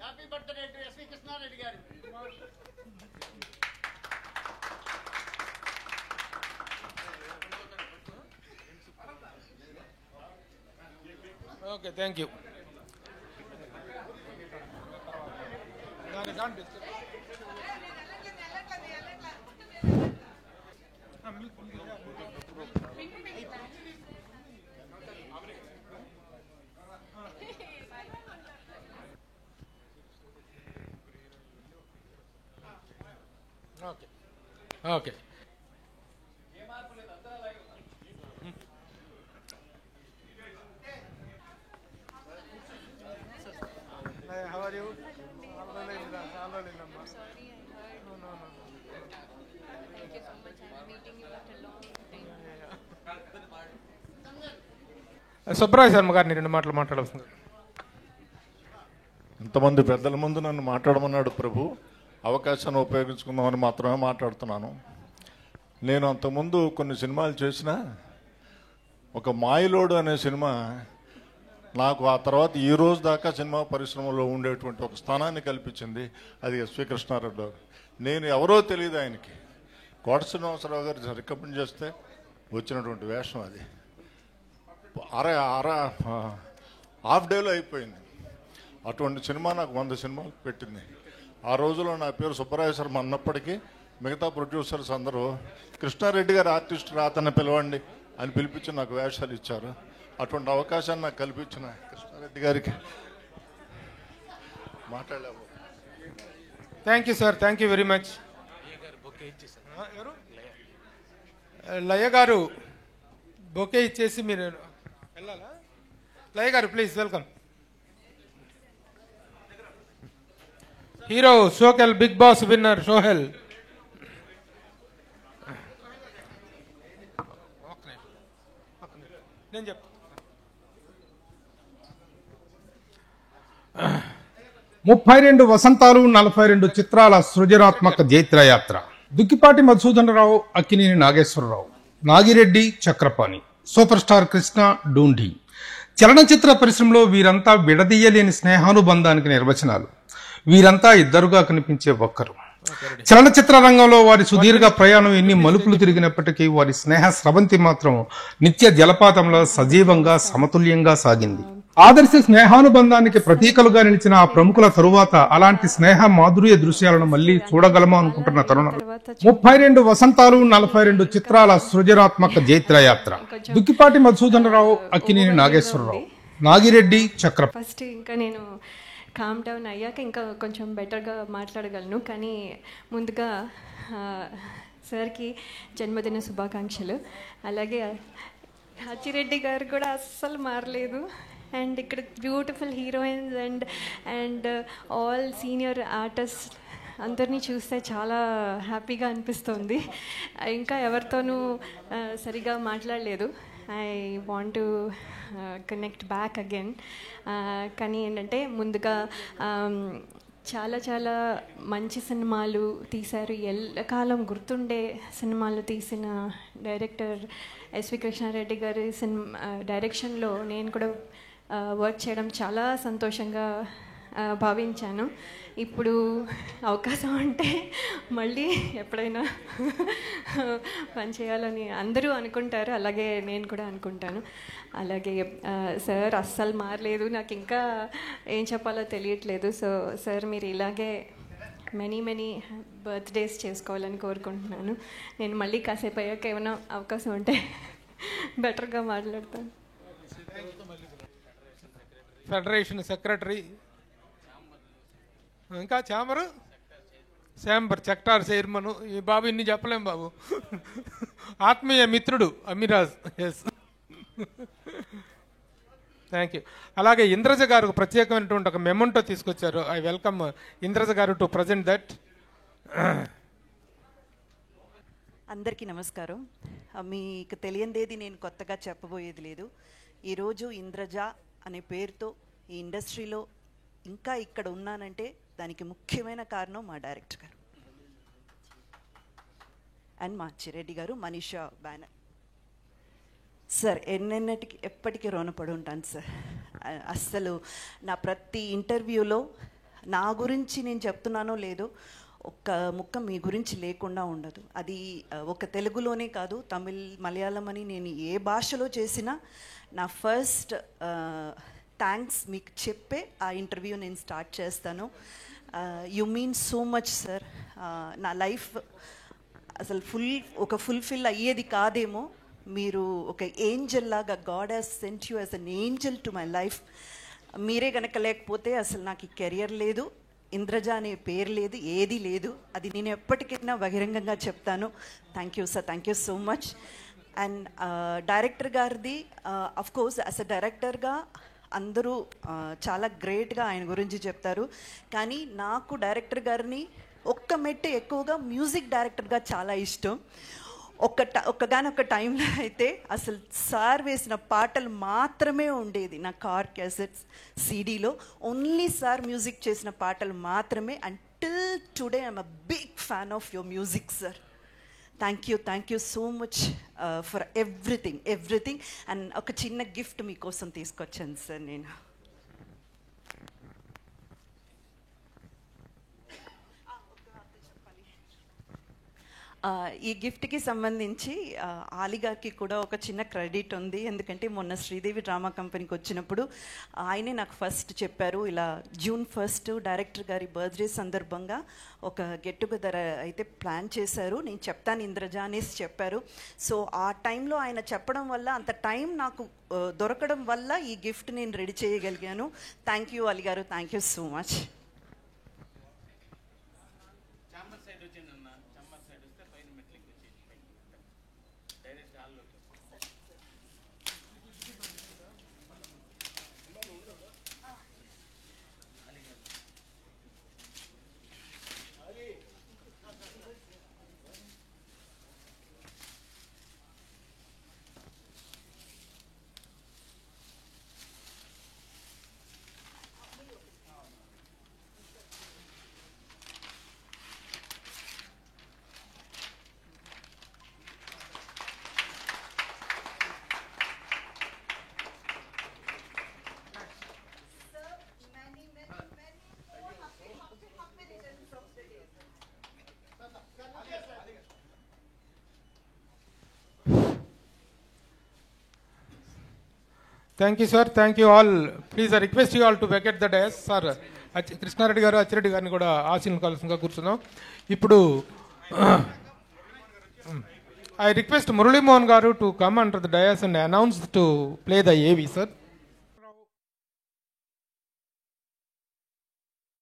Happy birthday to SV Krishna Reddy గారు. Okay, thank you. Okay okay. How are you? Thank you so much. I'm meeting you after a long time. Subbaraya Sharma గారిని 2 మాటలు మాట్లాడాల్సింది. ఇంతమంది పెద్దల ముందు నన్ను మాట్లాడమన్నాడు ప్రభు, అవకాశాన్ని ఉపయోగించుకుందామని మాత్రమే మాట్లాడుతున్నాను. నేను అంతకుముందు కొన్ని సినిమాలు చేసిన ఒక మాయలోడు అనే సినిమా నాకు ఆ తర్వాత ఈ రోజు దాకా సినిమా పరిశ్రమలో ఉండేటువంటి ఒక స్థానాన్ని కల్పించింది. అది ఎస్వి కృష్ణారెడ్డి గారు. నేను ఎవరో తెలియదు ఆయనకి, కోట శ్రీనివాసరావు గారు రికమెండ్ చేస్తే వచ్చినటువంటి వేషం అది. హాఫ్ డేలో అయిపోయింది. అటువంటి సినిమా నాకు 100 సినిమాలు పెట్టింది. ఆ రోజులో నా పేరు సుబ్బరాయ శర్మ అన్నప్పటికీ మిగతా ప్రొడ్యూసర్స్ అందరూ కృష్ణారెడ్డి గారు ఆర్టిస్ట్ అతన్ని పిలవండి అని పిలిపించి నాకు వేషాలు ఇచ్చారు. అటువంటి అవకాశాన్ని నాకు కల్పించిన కృష్ణారెడ్డి గారికి మాట్లాడలేము. Thank you sir, thank you very much. Laya గారు బొకే ఇచ్చేసి మీరు వెళ్ళాలా? లయ గారు please welcome. Hero Sohel, Bigg Boss winner Sohel. నేను చెప్తా. 32 వసంతాలు 42 చిత్రాల సృజనాత్మక జైత్రయాత్ర. Dukkipati Madhusudana Rao, Akkineni Nageswara Rao, Nagi Reddy, Chakrapani, super star Krishna, Doondi. చలనచిత్ర పరిశ్రమలో వీరంతా విడదీయలేని స్నేహానుబంధానికి నిర్వచనాలు. వీరంతా ఇద్దరుగా కనిపించే ఒక్కరు. చలనచిత్ర రంగంలో వారి సుదీర్ఘ ప్రయాణం ఎన్ని మలుపులు తిరిగినప్పటికీ వారి స్నేహ స్రవంతి మాత్రం నిత్య జలపాతంలో సజీవంగా సమతుల్యంగా సాగింది. ఆదర్శ స్నేహానుబంధానికి ప్రతీకలుగా నిలిచిన ఆ ప్రముఖుల తరువాత అలాంటి స్నేహ మాధుర్య దృశ్యాలను మళ్లీ చూడగలమా అనుకుంటున్న తరుణం. 32 వసంతాలు 42 చిత్రాల సృజనాత్మక జైత్రయాత్ర. దుక్కిపాటి మధుసూదనరావు, అక్కినేని నాగేశ్వరరావు, నాగిరెడ్డి, చక్రపాణి. ఫస్ట్ ఇంకా నేను కామ్ డౌన్ అయ్యాక ఇంకా కొంచెం బెటర్గా మాట్లాడగలను. కానీ ముందుగా సార్కి జన్మదిన శుభాకాంక్షలు. అలాగే అచ్చిరెడ్డి గారు కూడా అస్సలు మారలేదు. అండ్ ఇక్కడ beautiful heroines and all senior artist అందరినీ చూస్తే చాలా హ్యాపీగా అనిపిస్తుంది. ఇంకా ఎవరితోనూ సరిగా మాట్లాడలేదు. I want to connect back again. కానీ ఏంటంటే ముందుగా చాలా చాలా మంచి సినిమాలు తీశారు, ఎల్లకాలం గుర్తుండే సినిమాలు తీసిన డైరెక్టర్ ఎస్వి కృష్ణారెడ్డి గారి డైరెక్షన్లో నేను కూడా వర్క్ చేయడం చాలా సంతోషంగా భావించాను. ఇప్పుడు అవకాశం అంటే మళ్ళీ ఎప్పుడైనా పనిచేయాలని అందరూ అనుకుంటారు, అలాగే నేను కూడా అనుకుంటాను. అలాగే సార్ అస్సలు మారలేదు. నాకు ఇంకా ఏం చెప్పాలో తెలియట్లేదు. సో సార్ మీరు ఇలాగే మెనీ బర్త్డేస్ చేసుకోవాలని కోరుకుంటున్నాను. నేను మళ్ళీ కాసేపు అయ్యాక ఏమైనా అవకాశం ఉంటే బెటర్గా మాట్లాడతాను. ఫెడరేషన్ సెక్రటరీ, ఇంకా ఛాంబర్ సెక్టార్ చైర్మన్. ఈ బాబు ఇన్ని చెప్పలేం బాబు. ఆత్మీయ మిత్రుడు అమిరాజ్. Yes, thank you. అలాగే ఇంద్రజ గారు ప్రత్యేకమైనటువంటి ఒక మెమోంటో తీసుకొచ్చారు. ఐ వెల్కమ్ ఇంద్రజ గారు టు ప్రజెంట్ దట్. అందరికీ నమస్కారం. మీకు తెలియందేది నేను కొత్తగా చెప్పబోయేది లేదు. ఈరోజు ఇంద్రజ అనే పేరుతో ఈ ఇండస్ట్రీలో ఇంకా ఇక్కడ ఉన్నానంటే దానికి ముఖ్యమైన కారణం మా డైరెక్టర్ గారు అండ్ మా చిరెడ్డి గారు, మనీషా బ్యానర్. సార్ ఎప్పటికీ రుణపడి ఉంటాను సార్. అస్సలు నా ప్రతి ఇంటర్వ్యూలో నా గురించి నేను చెప్తున్నానో లేదో ఒక్క ముక్క మీ గురించి లేకుండా ఉండదు. అది ఒక తెలుగులోనే కాదు, తమిళ్, మలయాళం అని నేను ఏ భాషలో చేసినా నా ఫస్ట్ థ్యాంక్స్ మీకు చెప్పే ఆ ఇంటర్వ్యూ నేను స్టార్ట్ చేస్తాను. You mean so much sir. నా లైఫ్ అసలు ఫుల్ఫిల్ అయ్యేది కాదేమో. మీరు ఒక ఏంజల్ లాగా, God has sent you as an angel to my life. మీరే కనుక లేకపోతే అసలు నాకు ఈ కెరియర్ లేదు, ఇంద్రజ అనే పేరు లేదు, ఏది లేదు. అది నేను ఎప్పటికైనా బహిరంగంగా చెప్తాను. Thank you sir, thank you so much. And director గారిది అఫ్కోర్స్ యాజ్ అ డైరెక్టర్గా అందరూ చాలా గ్రేట్గా ఆయన గురించి చెప్తారు. కానీ నాకు డైరెక్టర్ గారిని ఒక్క మెట్టు ఎక్కువగా మ్యూజిక్ డైరెక్టర్గా చాలా ఇష్టం. ఒక్కగానొక్క టైంలో అయితే అసలు సార్ వేసిన పాటలు మాత్రమే ఉండేది నా కార్ క్యాసెట్స్ సీడీలో. ఓన్లీ సార్ మ్యూజిక్ చేసిన పాటలు మాత్రమే. And till today I'm a big fan of your music sir. Thank you so much for everything. And ఒక చిన్న గిఫ్ట్ మీకోసం తీసుకొచ్చాను సార్ నేను. ఈ గిఫ్ట్కి సంబంధించి ఆలి గారికి కూడా ఒక చిన్న క్రెడిట్ ఉంది. ఎందుకంటే మొన్న శ్రీదేవి డ్రామా కంపెనీకి వచ్చినప్పుడు ఆయనే నాకు ఫస్ట్ చెప్పారు, ఇలా June 1 డైరెక్టర్ గారి బర్త్డే సందర్భంగా ఒక గెట్ టుగెదర్ అయితే ప్లాన్ చేశారు, నేను చెప్తాను ఇంద్రజ అనేసి చెప్పారు. సో ఆ టైంలో ఆయన చెప్పడం వల్ల, అంత టైం నాకు దొరకడం వల్ల ఈ గిఫ్ట్ నేను రెడీ చేయగలిగాను. Thank you Ali garu, thank you so much. Thank you sir, thank you all. Please I request you all to vacate the dais. Sir Krishna Reddy గారు, అచ్చిరెడ్డి గారిని కూడా ఆశీర్వదించాల్సిందిగా కూర్చున్నాం. ఇప్పుడు ఐ రిక్వెస్ట్ మురళీమోహన్ గారు to come under the dais and announce to play the ఏవి sir.